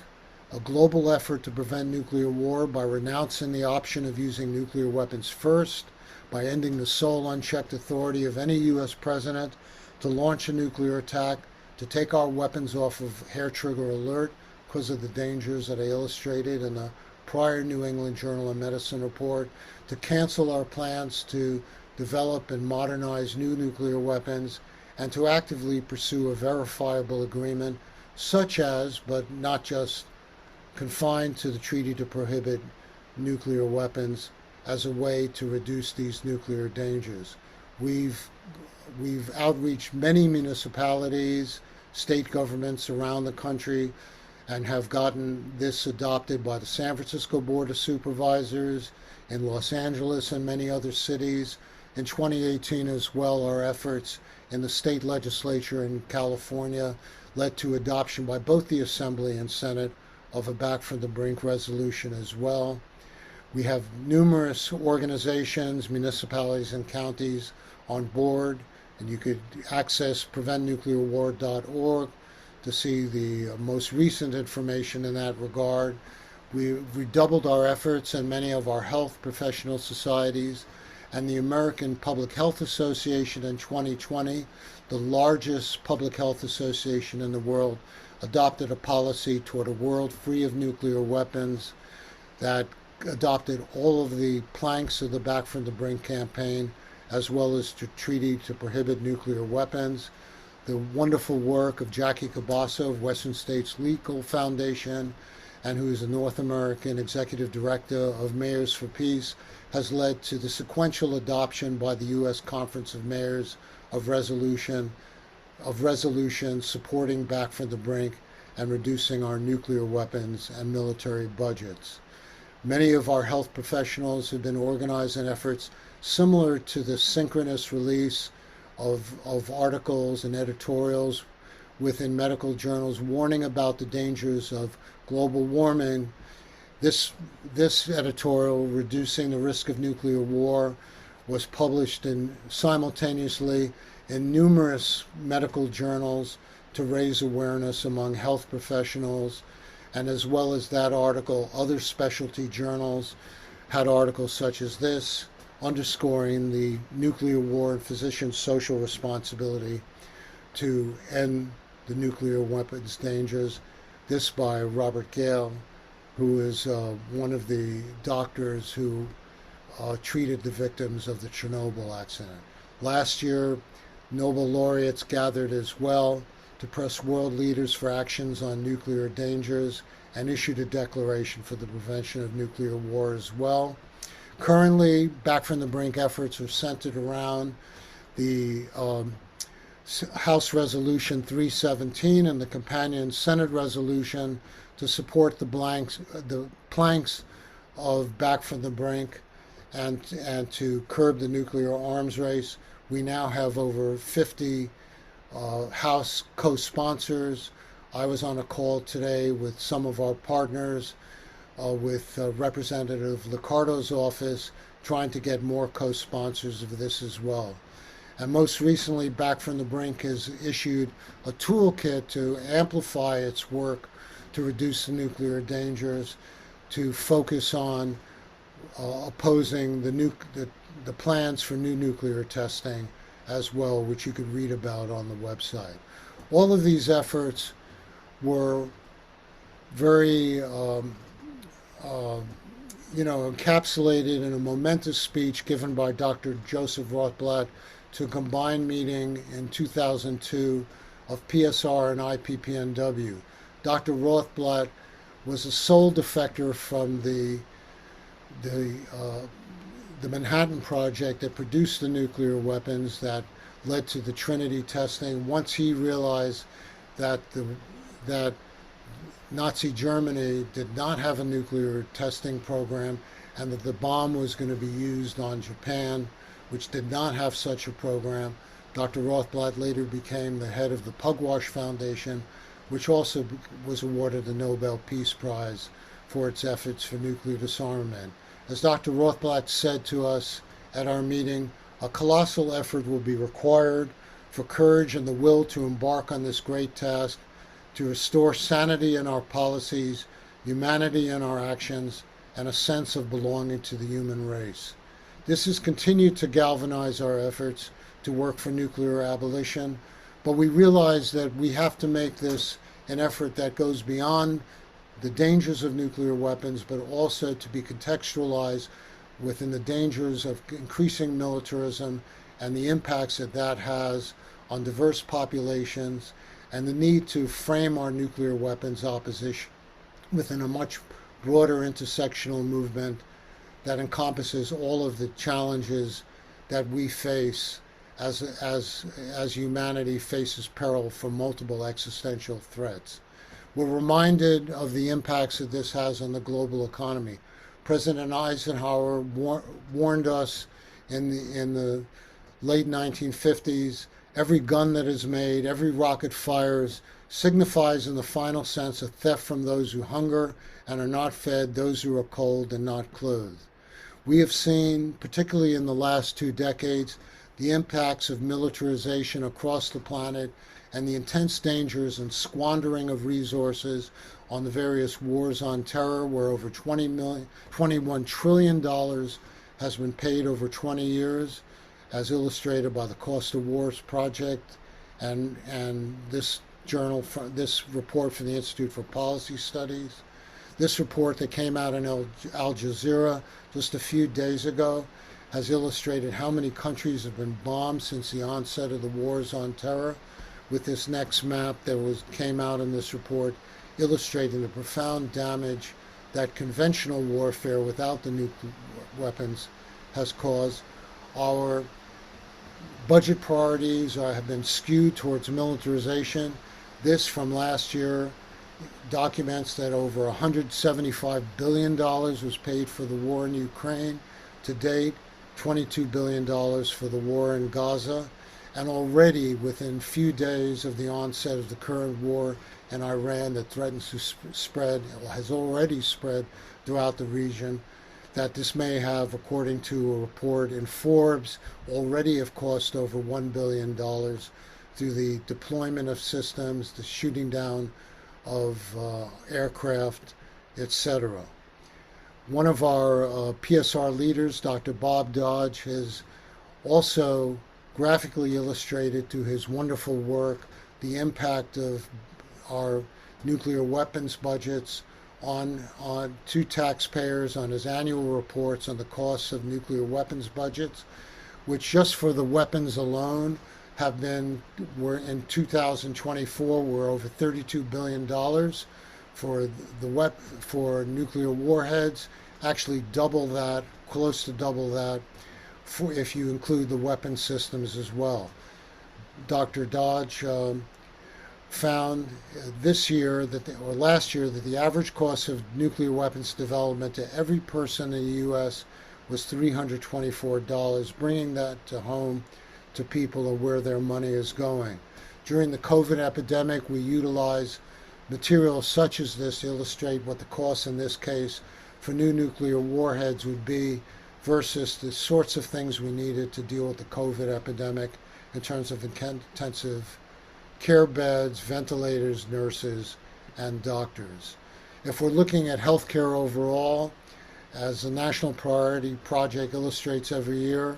a global effort to prevent nuclear war by renouncing the option of using nuclear weapons first, by ending the sole unchecked authority of any U.S. president to launch a nuclear attack, to take our weapons off of hair trigger alert because of the dangers that I illustrated in the prior New England Journal of Medicine report, to cancel our plans to develop and modernize new nuclear weapons, and to actively pursue a verifiable agreement, such as, but not just confined to, the treaty to prohibit nuclear weapons as a way to reduce these nuclear dangers. We've outreached many municipalities, state governments around the country, and have gotten this adopted by the San Francisco Board of Supervisors, in Los Angeles and many other cities. In 2018 as well, our efforts in the state legislature in California led to adoption by both the Assembly and Senate of a Back from the Brink resolution as well. We have numerous organizations, municipalities, and counties on board, and you could access preventnuclearwar.org to see the most recent information in that regard. We redoubled our efforts in many of our health professional societies, and the American Public Health Association in 2020, the largest public health association in the world, adopted a policy toward a world free of nuclear weapons that adopted all of the planks of the Back from the Brink campaign, as well as the treaty to prohibit nuclear weapons. The wonderful work of Jackie Cabasso of Western States Legal Foundation, and who is a North American Executive Director of Mayors for Peace, has led to the sequential adoption by the U.S. Conference of Mayors of resolutions supporting Back from the Brink and reducing our nuclear weapons and military budgets. Many of our health professionals have been organizing efforts similar to the synchronous release of articles and editorials within medical journals warning about the dangers of global warming. This editorial, Reducing the Risk of Nuclear War, was published simultaneously in numerous medical journals to raise awareness among health professionals. And as well as that article, other specialty journals had articles such as this, underscoring the nuclear war and physicians' social responsibility to end the nuclear weapons dangers. This by Robert Gale, who is one of the doctors who treated the victims of the Chernobyl accident. Last year, Nobel laureates gathered as well to press world leaders for actions on nuclear dangers and issued a declaration for the prevention of nuclear war as well. Currently, Back from the Brink efforts are centered around the House Resolution 317 and the companion Senate resolution to support the planks of Back from the Brink and to curb the nuclear arms race. We now have over 50 House co-sponsors. I was on a call today with some of our partners, with Representative Liccardo's office, trying to get more co-sponsors of this as well. And most recently, Back from the Brink has issued a toolkit to amplify its work to reduce the nuclear dangers, to focus on opposing the plans for new nuclear testing as well, which you could read about on the website. All of these efforts were very, uh, encapsulated in a momentous speech given by Dr. Joseph Rothblatt to a combined meeting in 2002 of PSR and IPPNW. Dr. Rothblatt was a sole defector from the the Manhattan Project that produced the nuclear weapons that led to the Trinity testing. Once he realized that Nazi Germany did not have a nuclear testing program and that the bomb was going to be used on Japan, which did not have such a program, Dr. Rothblatt later became the head of the Pugwash Foundation, which also was awarded the Nobel Peace Prize for its efforts for nuclear disarmament. As Dr. Rothblatt said to us at our meeting, a colossal effort will be required for courage and the will to embark on this great task, to restore sanity in our policies, humanity in our actions, and a sense of belonging to the human race. This has continued to galvanize our efforts to work for nuclear abolition, but we realize that we have to make this an effort that goes beyond the dangers of nuclear weapons, but also to be contextualized within the dangers of increasing militarism and the impacts that that has on diverse populations, and the need to frame our nuclear weapons opposition within a much broader intersectional movement that encompasses all of the challenges that we face as humanity faces peril from multiple existential threats. We're reminded of the impacts that this has on the global economy. President Eisenhower warned us in the late 1950s, every gun that is made, every rocket fires, signifies in the final sense a theft from those who hunger and are not fed, those who are cold and not clothed. We have seen, particularly in the last 2 decades, the impacts of militarization across the planet and the intense dangers and squandering of resources on the various wars on terror, where over $21 trillion has been paid over 20 years, as illustrated by the Cost of Wars Project and this this report from the Institute for Policy Studies. This report that came out in Al Jazeera just a few days ago has illustrated how many countries have been bombed since the onset of the wars on terror, with this next map that came out in this report illustrating the profound damage that conventional warfare without the nuclear weapons has caused. Our budget priorities have been skewed towards militarization. This from last year documents that over $175 billion was paid for the war in Ukraine. To date, $22 billion for the war in Gaza. And already within few days of the onset of the current war in Iran that threatens to spread, or has already spread throughout the region, that this may have, according to a report in Forbes, already have cost over $1 billion through the deployment of systems, the shooting down of aircraft, etc. One of our PSR leaders, Dr. Bob Dodge, has also graphically illustrated through his wonderful work the impact of our nuclear weapons budgets on to taxpayers on his annual reports on the costs of nuclear weapons budgets, which just for the weapons alone were in 2024 were over $32 billion for nuclear warheads, actually double that, close to double that, if you include the weapon systems as well. Dr. Dodge found last year that the average cost of nuclear weapons development to every person in the U.S. was $324, bringing that to home to people and where their money is going. During the COVID epidemic, we utilized materials such as this to illustrate what the cost in this case for new nuclear warheads would be versus the sorts of things we needed to deal with the COVID epidemic. in terms of intensive care beds, ventilators, nurses, and doctors. If we're looking at healthcare overall, as the National Priority Project illustrates every year,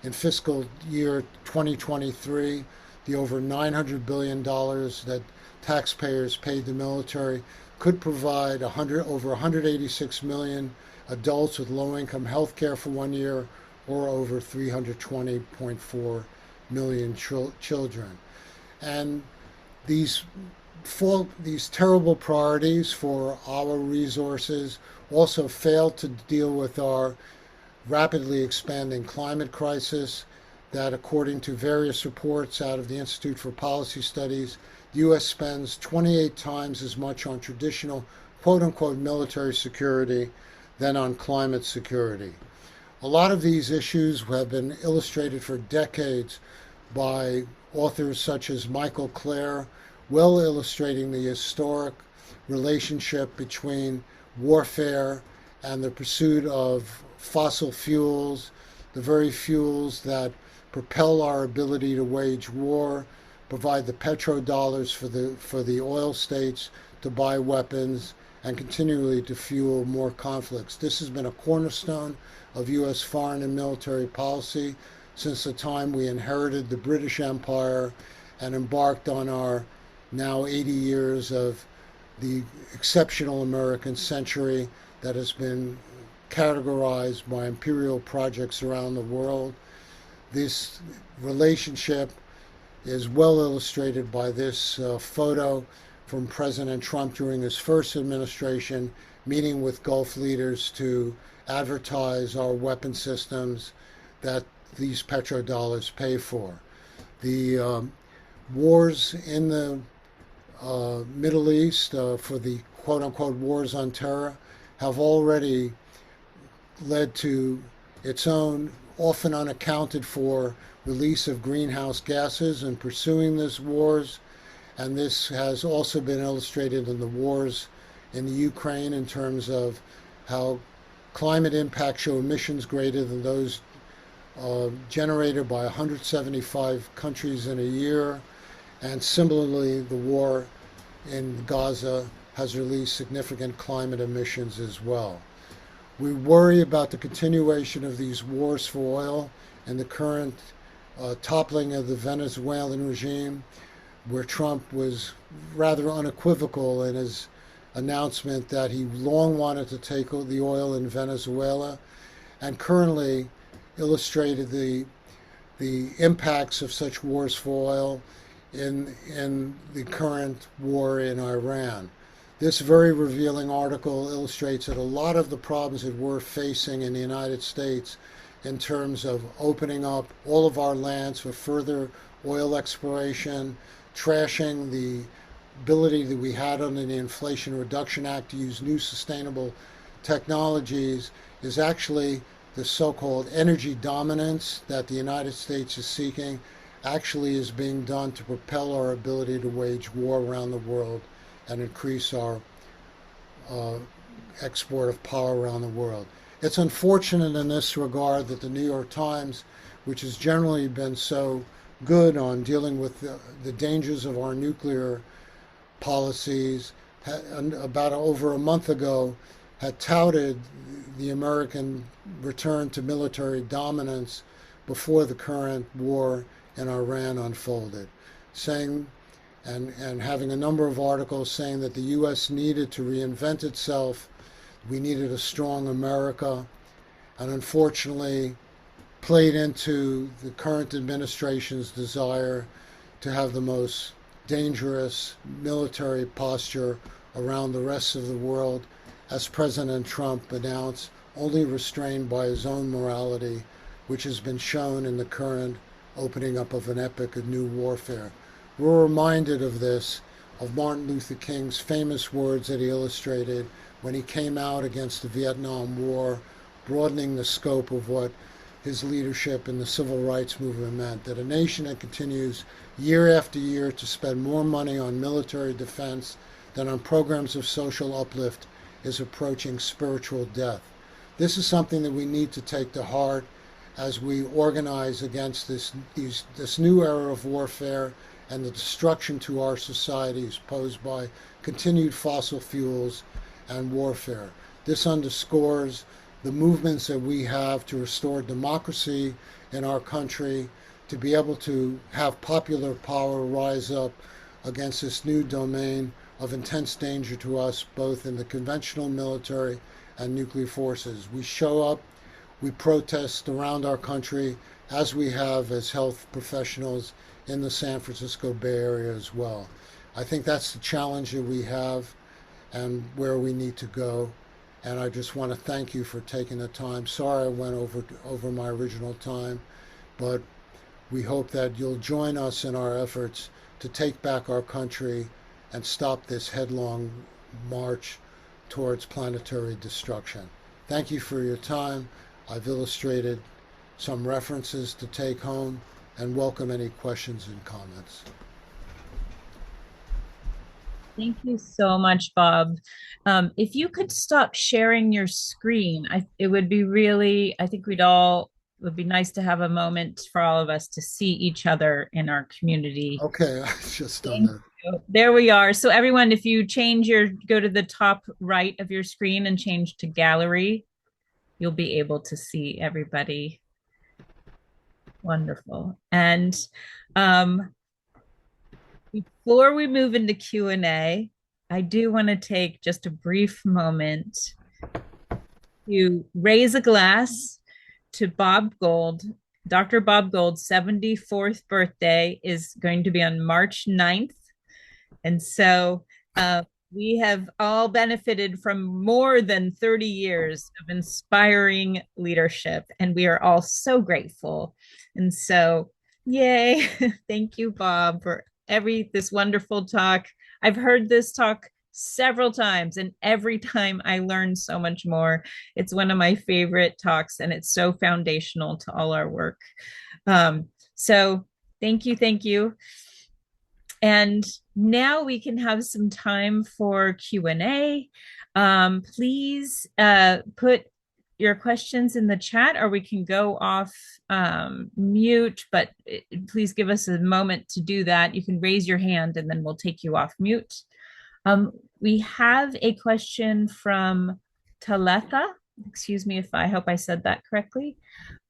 in fiscal year 2023, the over $900 billion that taxpayers paid the military could provide over 186 million adults with low-income health care for 1 year, or over 320.4 million children. And these terrible priorities for our resources also failed to deal with our rapidly expanding climate crisis that, according to various reports out of the Institute for Policy Studies, the U.S. spends 28 times as much on traditional quote-unquote military security than on climate security. A lot of these issues have been illustrated for decades by authors such as Michael Clare, well illustrating the historic relationship between warfare and the pursuit of fossil fuels, the very fuels that propel our ability to wage war, provide the petrodollars for the oil states to buy weapons, and continually to fuel more conflicts. This has been a cornerstone of U.S. foreign and military policy since the time we inherited the British Empire and embarked on our now 80 years of the exceptional American century that has been categorized by imperial projects around the world. This relationship is well illustrated by this photo from President Trump during his first administration, meeting with Gulf leaders to advertise our weapon systems that these petrodollars pay for. The wars in the Middle East for the quote-unquote wars on terror have already led to its own often unaccounted for release of greenhouse gases in pursuing these wars. And this has also been illustrated in the wars in the Ukraine in terms of how climate impacts show emissions greater than those generated by 175 countries in a year. And similarly, the war in Gaza has released significant climate emissions as well. We worry about the continuation of these wars for oil and the current toppling of the Venezuelan regime, where Trump was rather unequivocal in his announcement that he long wanted to take the oil in Venezuela, and currently illustrated the impacts of such wars for oil in the current war in Iran. This very revealing article illustrates that a lot of the problems that we're facing in the United States in terms of opening up all of our lands for further oil exploration, trashing the ability that we had under the Inflation Reduction Act to use new sustainable technologies, is actually the so-called energy dominance that the United States is seeking actually is being done to propel our ability to wage war around the world and increase our export of power around the world. It's unfortunate in this regard that the New York Times, which has generally been so good on dealing with the dangers of our nuclear policies, about over a month ago had touted the American return to military dominance before the current war in Iran unfolded, saying and having a number of articles saying that the U.S. needed to reinvent itself, we needed a strong America, and unfortunately played into the current administration's desire to have the most dangerous military posture around the rest of the world, as President Trump announced, only restrained by his own morality, which has been shown in the current opening up of an epoch of new warfare. We're reminded of this, of Martin Luther King's famous words that he illustrated when he came out against the Vietnam War, broadening the scope of what his leadership in the civil rights movement meant, that a nation that continues year after year to spend more money on military defense than on programs of social uplift is approaching spiritual death. This is something that we need to take to heart as we organize against this new era of warfare and the destruction to our societies posed by continued fossil fuels and warfare. This underscores the movements that we have to restore democracy in our country, to be able to have popular power rise up against this new domain of intense danger to us, both in the conventional military and nuclear forces. We show up, we protest around our country, as we have as health professionals in the San Francisco Bay Area as well. I think that's the challenge that we have and where we need to go. And I just want to thank you for taking the time. Sorry I went over my original time, but we hope that you'll join us in our efforts to take back our country and stop this headlong march towards planetary destruction. Thank you for your time. I've illustrated some references to take home and welcome any questions and comments. Thank you so much, Bob. If you could stop sharing your screen, it would be really, I think it would be nice to have a moment for all of us to see each other in our community. Okay, I just done Thank that. you. There we are. So everyone, if you go to the top right of your screen and change to gallery, you'll be able to see everybody. Wonderful. And um, before we move into Q&A, I do want to take just a brief moment to raise a glass to Bob Gould. Dr. Bob Gould's 74th birthday is going to be on March 9th. And so we have all benefited from more than 30 years of inspiring leadership, and we are all so grateful. And so, yay. Thank you, Bob, for this wonderful talk. I've heard this talk several times, and every time I learn so much more. It's one of my favorite talks, and it's so foundational to all our work. So thank you, thank you. And now we can have some time for Q&A. Please put your questions in the chat, or we can go off mute, but please give us a moment to do that. You can raise your hand and then we'll take you off mute. We have a question from Taletha. Excuse me if I hope I said that correctly.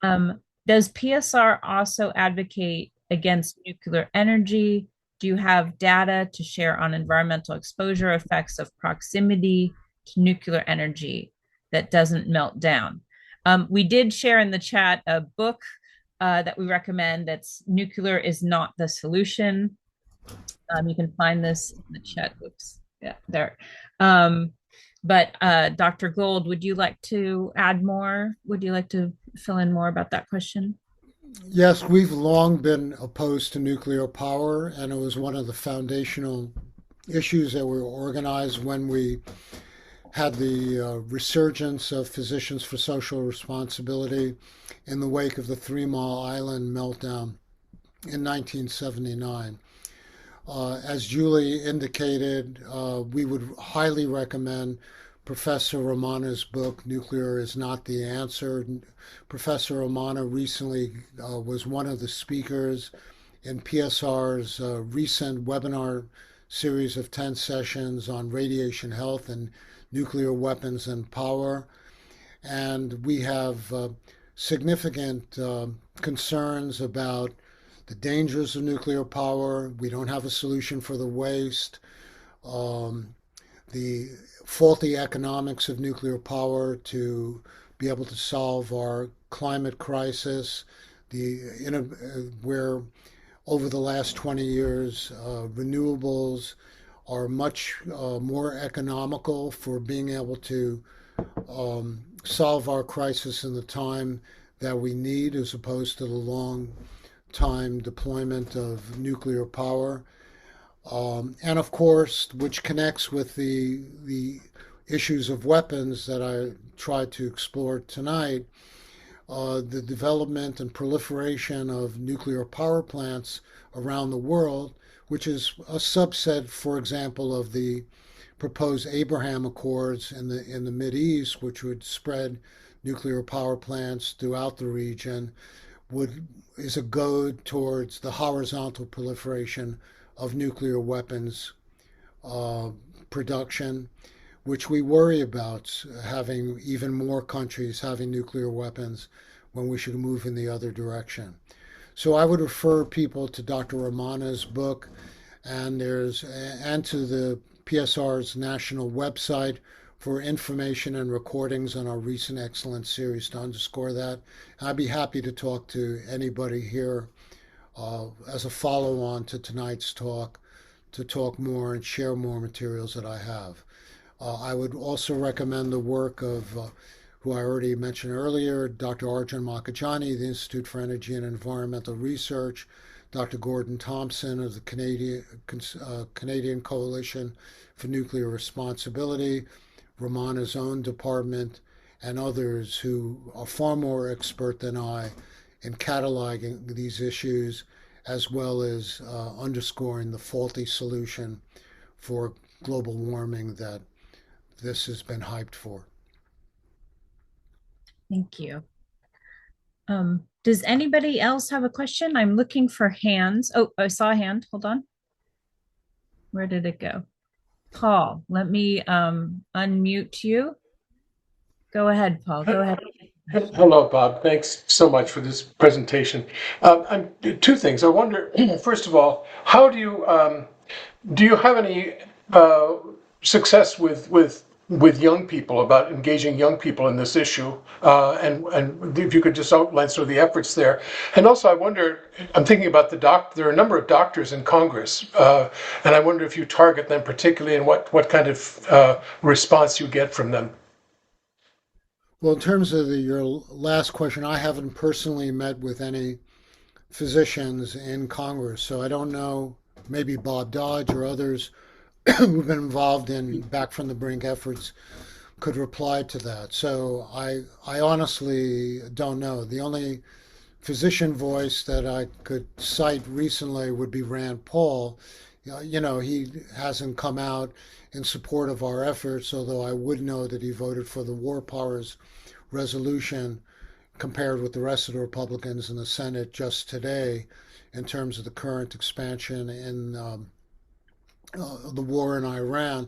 Does PSR also advocate against nuclear energy? Do you have data to share on environmental exposure effects of proximity to nuclear energy that doesn't melt down? We did share in the chat a book that we recommend, that's Nuclear is Not the Solution. You can find this in the chat. Oops, yeah, there. But Dr. Gould, would you like to add more? Would you like to fill in more about that question? Yes, we've long been opposed to nuclear power, and it was one of the foundational issues that were organized when we had the resurgence of Physicians for Social Responsibility in the wake of the 3 Mile Island meltdown in 1979. As Julie indicated, we would highly recommend Professor Romana's book, Nuclear is Not the Answer. Professor Romana recently was one of the speakers in PSR's recent webinar series of 10 sessions on radiation health and nuclear weapons and power. And we have significant concerns about the dangers of nuclear power. We don't have a solution for the waste. The faulty economics of nuclear power to be able to solve our climate crisis, where over the last 20 years, renewables are much more economical for being able to solve our crisis in the time that we need, as opposed to the long time deployment of nuclear power. And of course, which connects with the issues of weapons that I tried to explore tonight, the development and proliferation of nuclear power plants around the world, which is a subset, for example, of the proposed Abraham Accords in the Mideast, which would spread nuclear power plants throughout the region is a goad towards the horizontal proliferation of nuclear weapons uh, production, which we worry about having even more countries having nuclear weapons when we should move in the other direction. So I would refer people to Dr. Romana's book and to the PSR's national website for information and recordings on our recent excellence series to underscore that. I'd be happy to talk to anybody here as a follow on to tonight's talk to talk more and share more materials that I have. I would also recommend the work of who I already mentioned earlier, Dr. Arjun Makajani, the Institute for Energy and Environmental Research, Dr. Gordon Thompson of the Canadian Coalition for Nuclear Responsibility, Romana's own department, and others who are far more expert than I in cataloging these issues as well as underscoring the faulty solution for global warming that this has been hyped for. Thank you. Does anybody else have a question? I'm looking for hands. Oh, I saw a hand. Hold on. Where did it go? Paul, let me unmute you. Go ahead, Paul. Go ahead. Hello, Bob. Thanks so much for this presentation. Two things. I wonder, first of all, how do you have any uh, success with young people about engaging young people in this issue? And if you could just outline sort of the efforts there. And also, I wonder, I'm thinking about there are a number of doctors in Congress, and I wonder if you target them particularly and what kind of response you get from them. Well, in terms of your last question, I haven't personally met with any physicians in Congress, so I don't know. Maybe Bob Dodge or others who've been involved in back from the Brink efforts could reply to that. So I honestly don't know. The only physician voice that I could cite recently would be Rand Paul. He hasn't come out in support of our efforts, although I would know that he voted for the War Powers resolution compared with the rest of the Republicans in the Senate just today in terms of the current expansion in the war in Iran.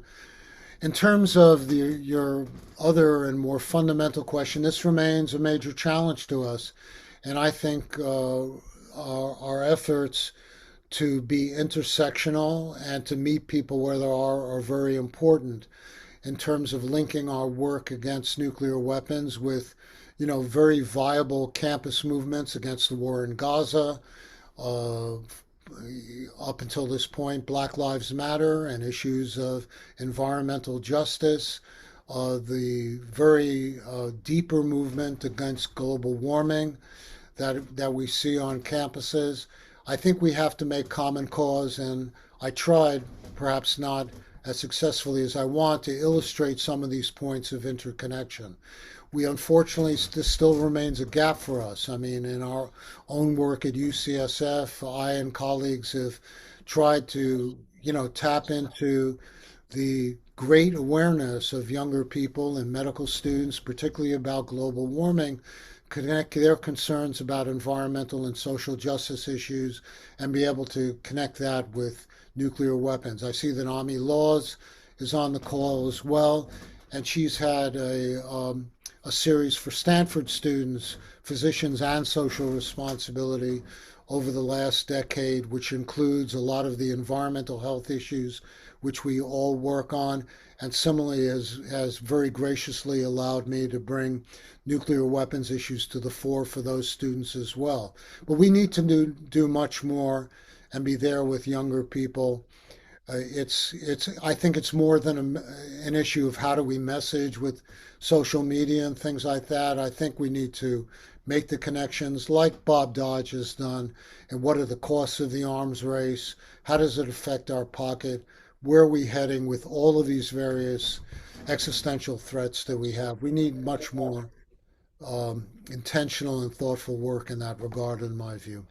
In terms of your other and more fundamental question, this remains a major challenge to us. And I think our efforts to be intersectional and to meet people where they are very important in terms of linking our work against nuclear weapons with, very viable campus movements against the war in Gaza. Uh, Up until this point, Black Lives Matter and issues of environmental justice, the very deeper movement against global warming that we see on campuses. I think we have to make common cause, and I tried, perhaps not as successfully as I want, to illustrate some of these points of interconnection. We unfortunately, this still remains a gap for us. I mean, in our own work at UCSF, I and colleagues have tried to, tap into the great awareness of younger people and medical students, particularly about global warming, connect their concerns about environmental and social justice issues, and be able to connect that with nuclear weapons. I see that Ami Laws is on the call as well, and she's had a series for Stanford students, physicians, and social responsibility over the last decade, which includes a lot of the environmental health issues which we all work on, and similarly has very graciously allowed me to bring nuclear weapons issues to the fore for those students as well. But we need to do much more and be there with younger people. I think it's more than an issue of how do we message with social media and things like that. I think we need to make the connections like Bob Dodge has done. And what are the costs of the arms race? How does it affect our pocket? Where are we heading with all of these various existential threats that we have? We need much more intentional and thoughtful work in that regard, in my view.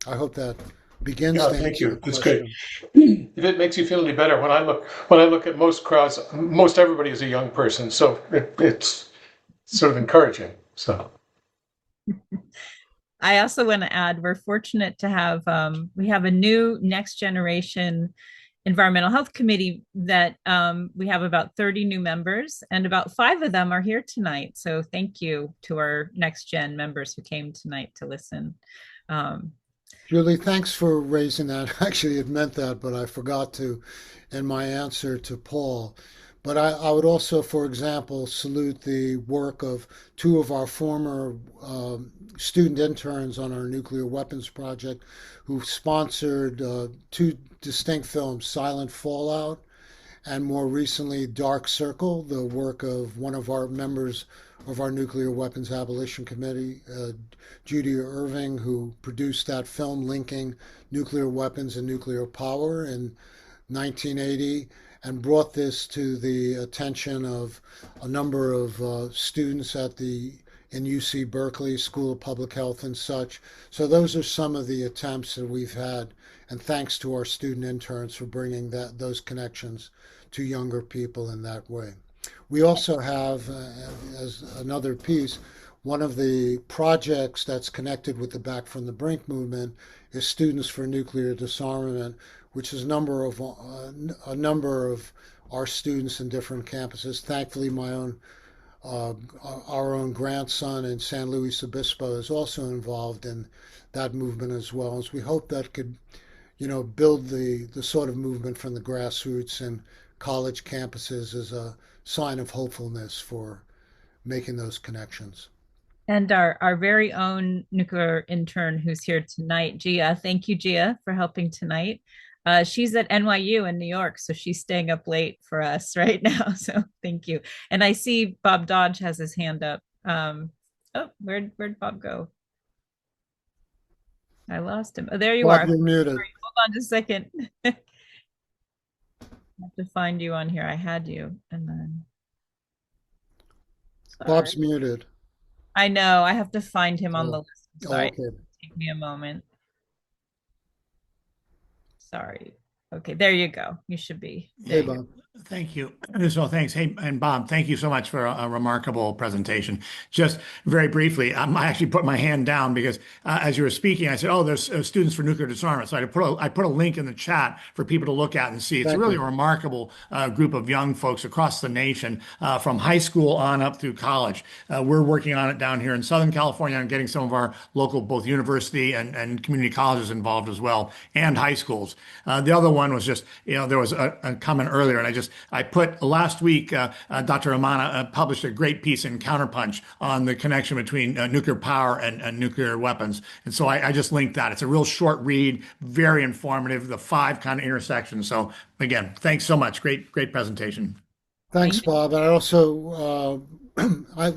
I hope that begins Yeah, to thank answer the you. That's great. question. If it makes you feel any better, when I look at most crowds, most everybody is a young person, so it's sort of encouraging. So, I also want to add we're fortunate to have we have a new next generation environmental health committee that we have about 30 new members and about 5 of them are here tonight. So thank you to our next gen members who came tonight to listen. Um, Julie, thanks for raising that. Actually, it meant that, but I forgot to in my answer to Paul. But I would also, for example, salute the work of two of our former student interns on our nuclear weapons project who sponsored two distinct films, Silent Fallout and more recently Dark Circle, the work of one of our members of our Nuclear Weapons Abolition Committee, Judy Irving, who produced that film linking nuclear weapons and nuclear power in 1980 and brought this to the attention of a number of students at the in UC Berkeley School of Public Health and such. So those are some of the attempts that we've had, and thanks to our student interns for bringing those connections to younger people in that way. We also have, as another piece, one of the projects that's connected with the Back from the Brink movement is Students for Nuclear Disarmament, which is a number of our students in different campuses. Thankfully, uh, our own grandson in San Luis Obispo is also involved in that movement as well. As we hope that could, build the sort of movement from the grassroots and college campuses as a sign of hopefulness for making those connections. and our very own nuclear intern who's here tonight, Gia. Thank you, Gia, for helping tonight. She's at NYU in New York, so she's staying up late for us right now. So thank you. And I see Bob Dodge has his hand up. Oh, where'd Bob go? I lost him. Oh, there you Bob, are. you're muted. Sorry, hold on just a second. I have to find you on here. I had you, and then sorry. Bob's muted. I know I have to find him on the Oh, list. I'm oh, sorry. okay. Take me a moment. Sorry. Okay, there you go. You should be. There Hey, you go. Bob. Thank you. So thanks. Hey, and Bob, thank you so much for a remarkable presentation. Just very briefly, I actually put my hand down because as you were speaking, I said, "Oh, there's students for nuclear disarmament." So I put a link in the chat for people to look at and see. It's Thank really a you. remarkable group of young folks across the nation, from high school on up through college. We're working on it down here in Southern California and getting some of our local both university and community colleges involved as well, and high schools. The other one was just, there was a comment earlier, and I put last week, Dr. Amana published a great piece in Counterpunch on the connection between nuclear power and nuclear weapons. And so I just linked that. It's a real short read, very informative, the 5 kind of intersections. So again, thanks so much. Great presentation. Thanks, Thank Bob. And I also,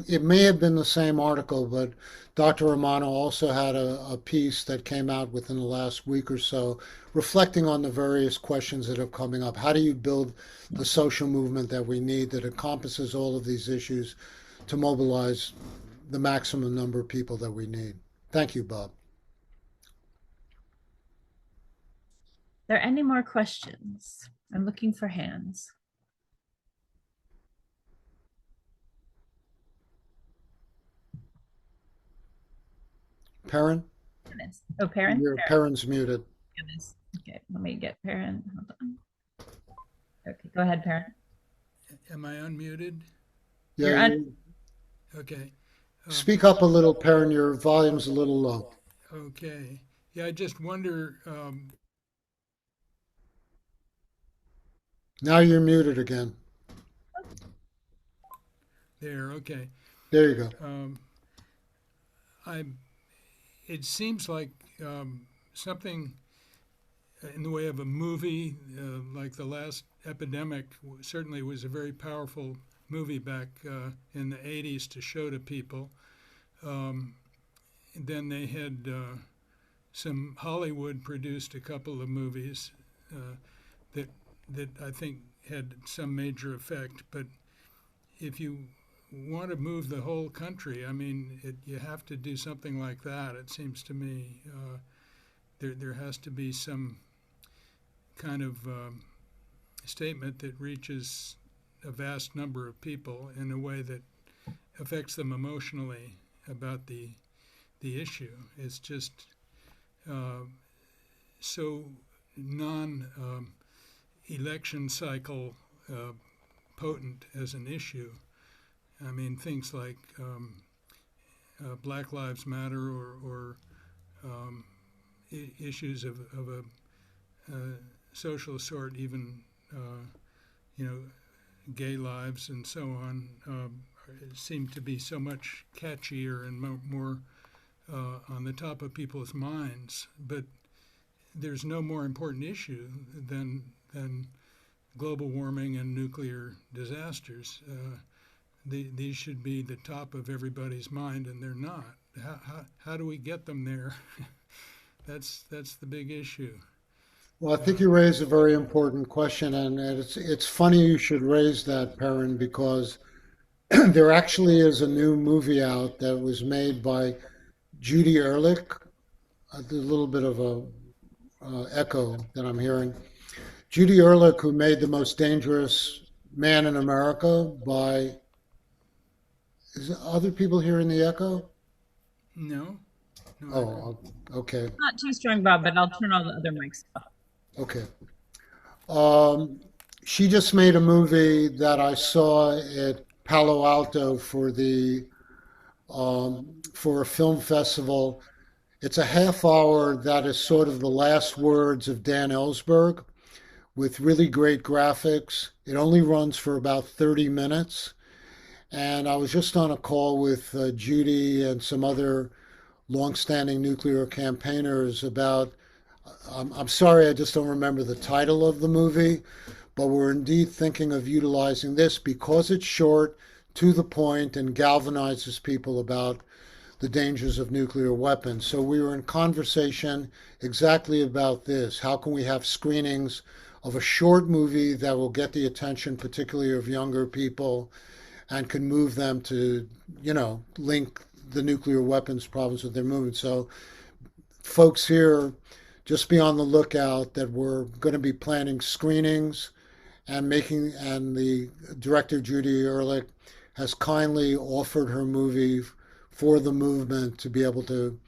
it may have been the same article, but Dr. Romano also had a piece that came out within the last week or so, reflecting on the various questions that are coming up. How do you build the social movement that we need that encompasses all of these issues to mobilize the maximum number of people that we need? Thank you, Bob. there any more questions? I'm looking for hands. Perrin, Goodness. Oh, Perrin? your Perrin's muted. Goodness. Okay, let me get Perrin. Hold on. Okay, go ahead, Perrin. Am I unmuted? You're Yeah, Okay. speak up a little, Perrin. Your volume's a little low. Okay. Yeah, I just wonder, Now you're muted again. there, okay. There you go. I, it seems like something in the way of a movie, like The Last Epidemic, certainly was a very powerful movie back in the 80s to show to people. Then they had some Hollywood produced a couple of movies that I think had some major effect. But if you want to move the whole country, I mean, you have to do something like that. It seems to me there has to be some kind of statement that reaches a vast number of people in a way that affects them emotionally. about the issue. It's just so non-election cycle potent as an issue. I mean, things like Black Lives Matter or issues of a social sort, even you know, gay lives and so on, seem to be so much catchier and more on the top of people's minds. But there's no more important issue than global warming and nuclear disasters. These should be the top of everybody's mind, and they're not. How do we get them there? That's the big issue. Well, I think you raised a very important question, and it's funny you should raise that, Perrin, because there actually is a new movie out that was made by Judy Ehrlich. There's a little bit of a echo that I'm hearing. Judy Ehrlich, who made The Most Dangerous Man in America by, is there other people hearing the echo? No, no. Oh, okay, Not too strong, Bob, but I'll turn all the other mics off. okay. Um, she just made a movie that I saw at Palo Alto for a film festival. It's a half hour that is sort of the last words of Dan Ellsberg with really great graphics. It only runs for about 30 minutes. And I was just on a call with Judy and some other longstanding nuclear campaigners about, I'm sorry, I just don't remember the title of the movie, but we're indeed thinking of utilizing this because it's short, to the point, and galvanizes people about the dangers of nuclear weapons. So we were in conversation exactly about this. How can we have screenings of a short movie that will get the attention, particularly of younger people, and can move them to, link the nuclear weapons problems with their movement. So folks here, just be on the lookout that we're going to be planning screenings and the director Judy Ehrlich has kindly offered her movie for the movement to be able to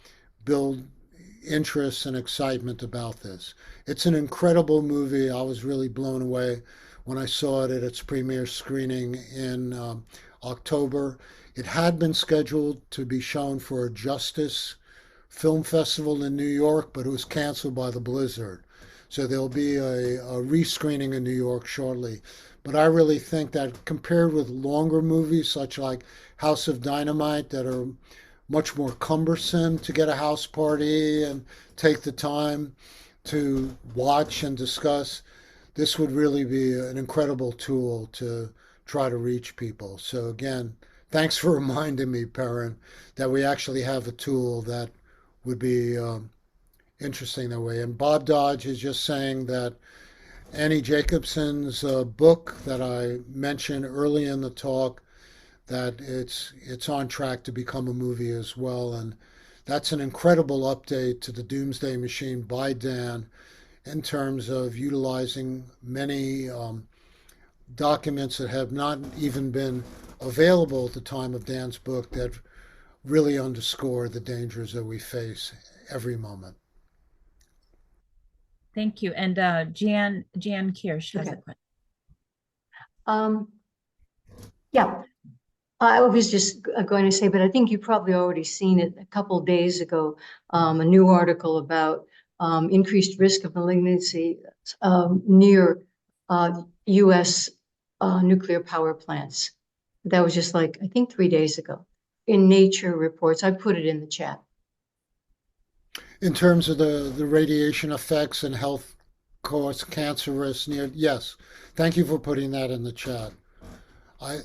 build interest and excitement about this. It's an incredible movie. I was really blown away when I saw it at its premiere screening in October. It had been scheduled to be shown for a Justice Film Festival in New York, but it was canceled by the blizzard. So there'll be a rescreening in New York shortly. But I really think that compared with longer movies such like House of Dynamite that are much more cumbersome to get a house party and take the time to watch and discuss, this would really be an incredible tool to try to reach people. So again, thanks for reminding me, Perrin, that we actually have a tool that would be interesting that way. And Bob Dodge is just saying that Annie Jacobson's book that I mentioned early in the talk, that it's on track to become a movie as well. And that's an incredible update to the Doomsday Machine by Dan in terms of utilizing many documents that have not even been available at the time of Dan's book that really underscore the dangers that we face every moment. Thank you. And Jan Kirsch has a question. Um, yeah, I was just going to say, but I think you probably already seen it a couple of days ago, a new article about increased risk of malignancy near U.S. Nuclear power plants. That was just like, I think 3 days ago in Nature Reports. I put it in the chat. In terms of the radiation effects and health cause cancer risks yes, thank you for putting that in the chat. I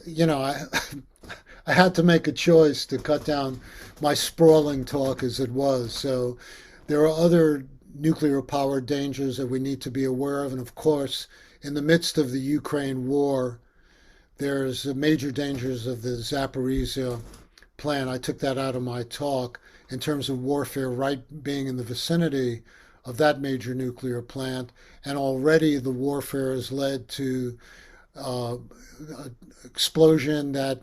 I had to make a choice to cut down my sprawling talk as it was. So there are other nuclear power dangers that we need to be aware of. And of course, in the midst of the Ukraine war, there's major dangers of the Zaporizhia plant. I took that out of my talk in terms of warfare, right being in the vicinity of that major nuclear plant. And already the warfare has led to explosion that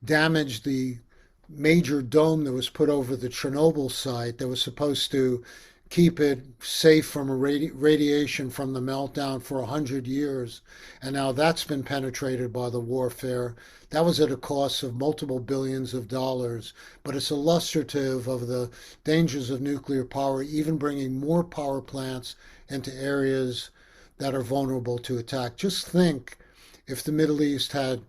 damaged the major dome that was put over the Chernobyl site that was supposed to keep it safe from radiation from the meltdown for 100 years. And now that's been penetrated by the warfare. That was at a cost of multiple billions of dollars. But it's illustrative of the dangers of nuclear power, even bringing more power plants into areas that are vulnerable to attack. Just think if the Middle East had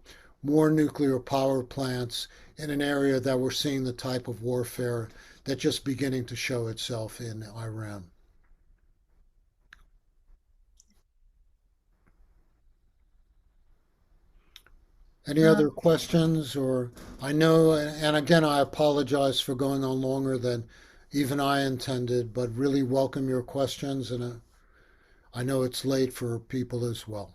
more nuclear power plants in an area that we're seeing the type of warfare that's just beginning to show itself in Iran. Any other questions? Or I know, and again, I apologize for going on longer than even I intended, but really welcome your questions. And I know it's late for people as well.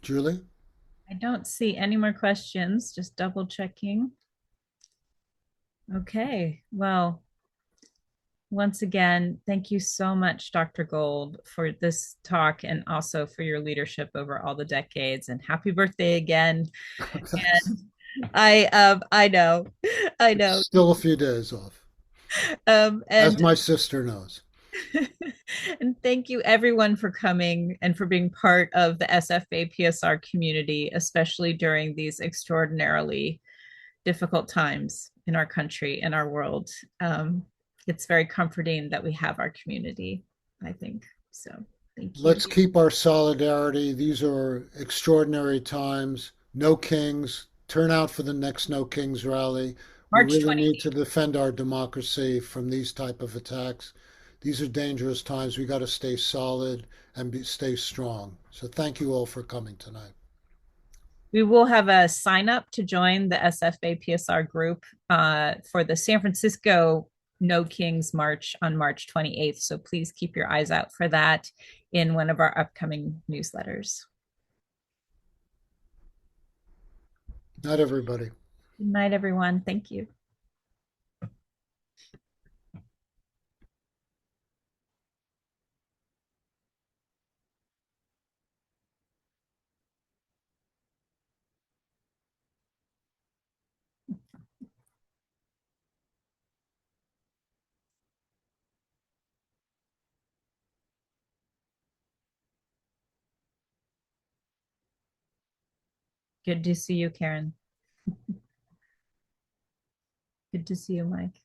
Julie? I don't see any more questions, just double checking. Okay, well, once again, thank you so much, Dr. Gould, for this talk and also for your leadership over all the decades. And happy birthday again. Thanks. And I know, I know. Still a few days off, as And my sister knows. and thank you everyone for coming and for being part of the SFA PSR community, especially during these extraordinarily difficult times in our country and our world. It's very comforting that we have our community, I think. So thank you. Let's keep our solidarity. These are extraordinary times. No kings. Turn out for the next No Kings rally. We March really 20th. need to defend our democracy from these type of attacks. These are dangerous times. We got to stay solid and stay strong. So thank you all for coming tonight. We will have a sign up to join the SFA PSR group for the San Francisco No Kings March on March 28th. So please keep your eyes out for that in one of our upcoming newsletters. Not everybody. Good night, everyone. Thank you. Good to see you, Karen. Good to see you, Mike.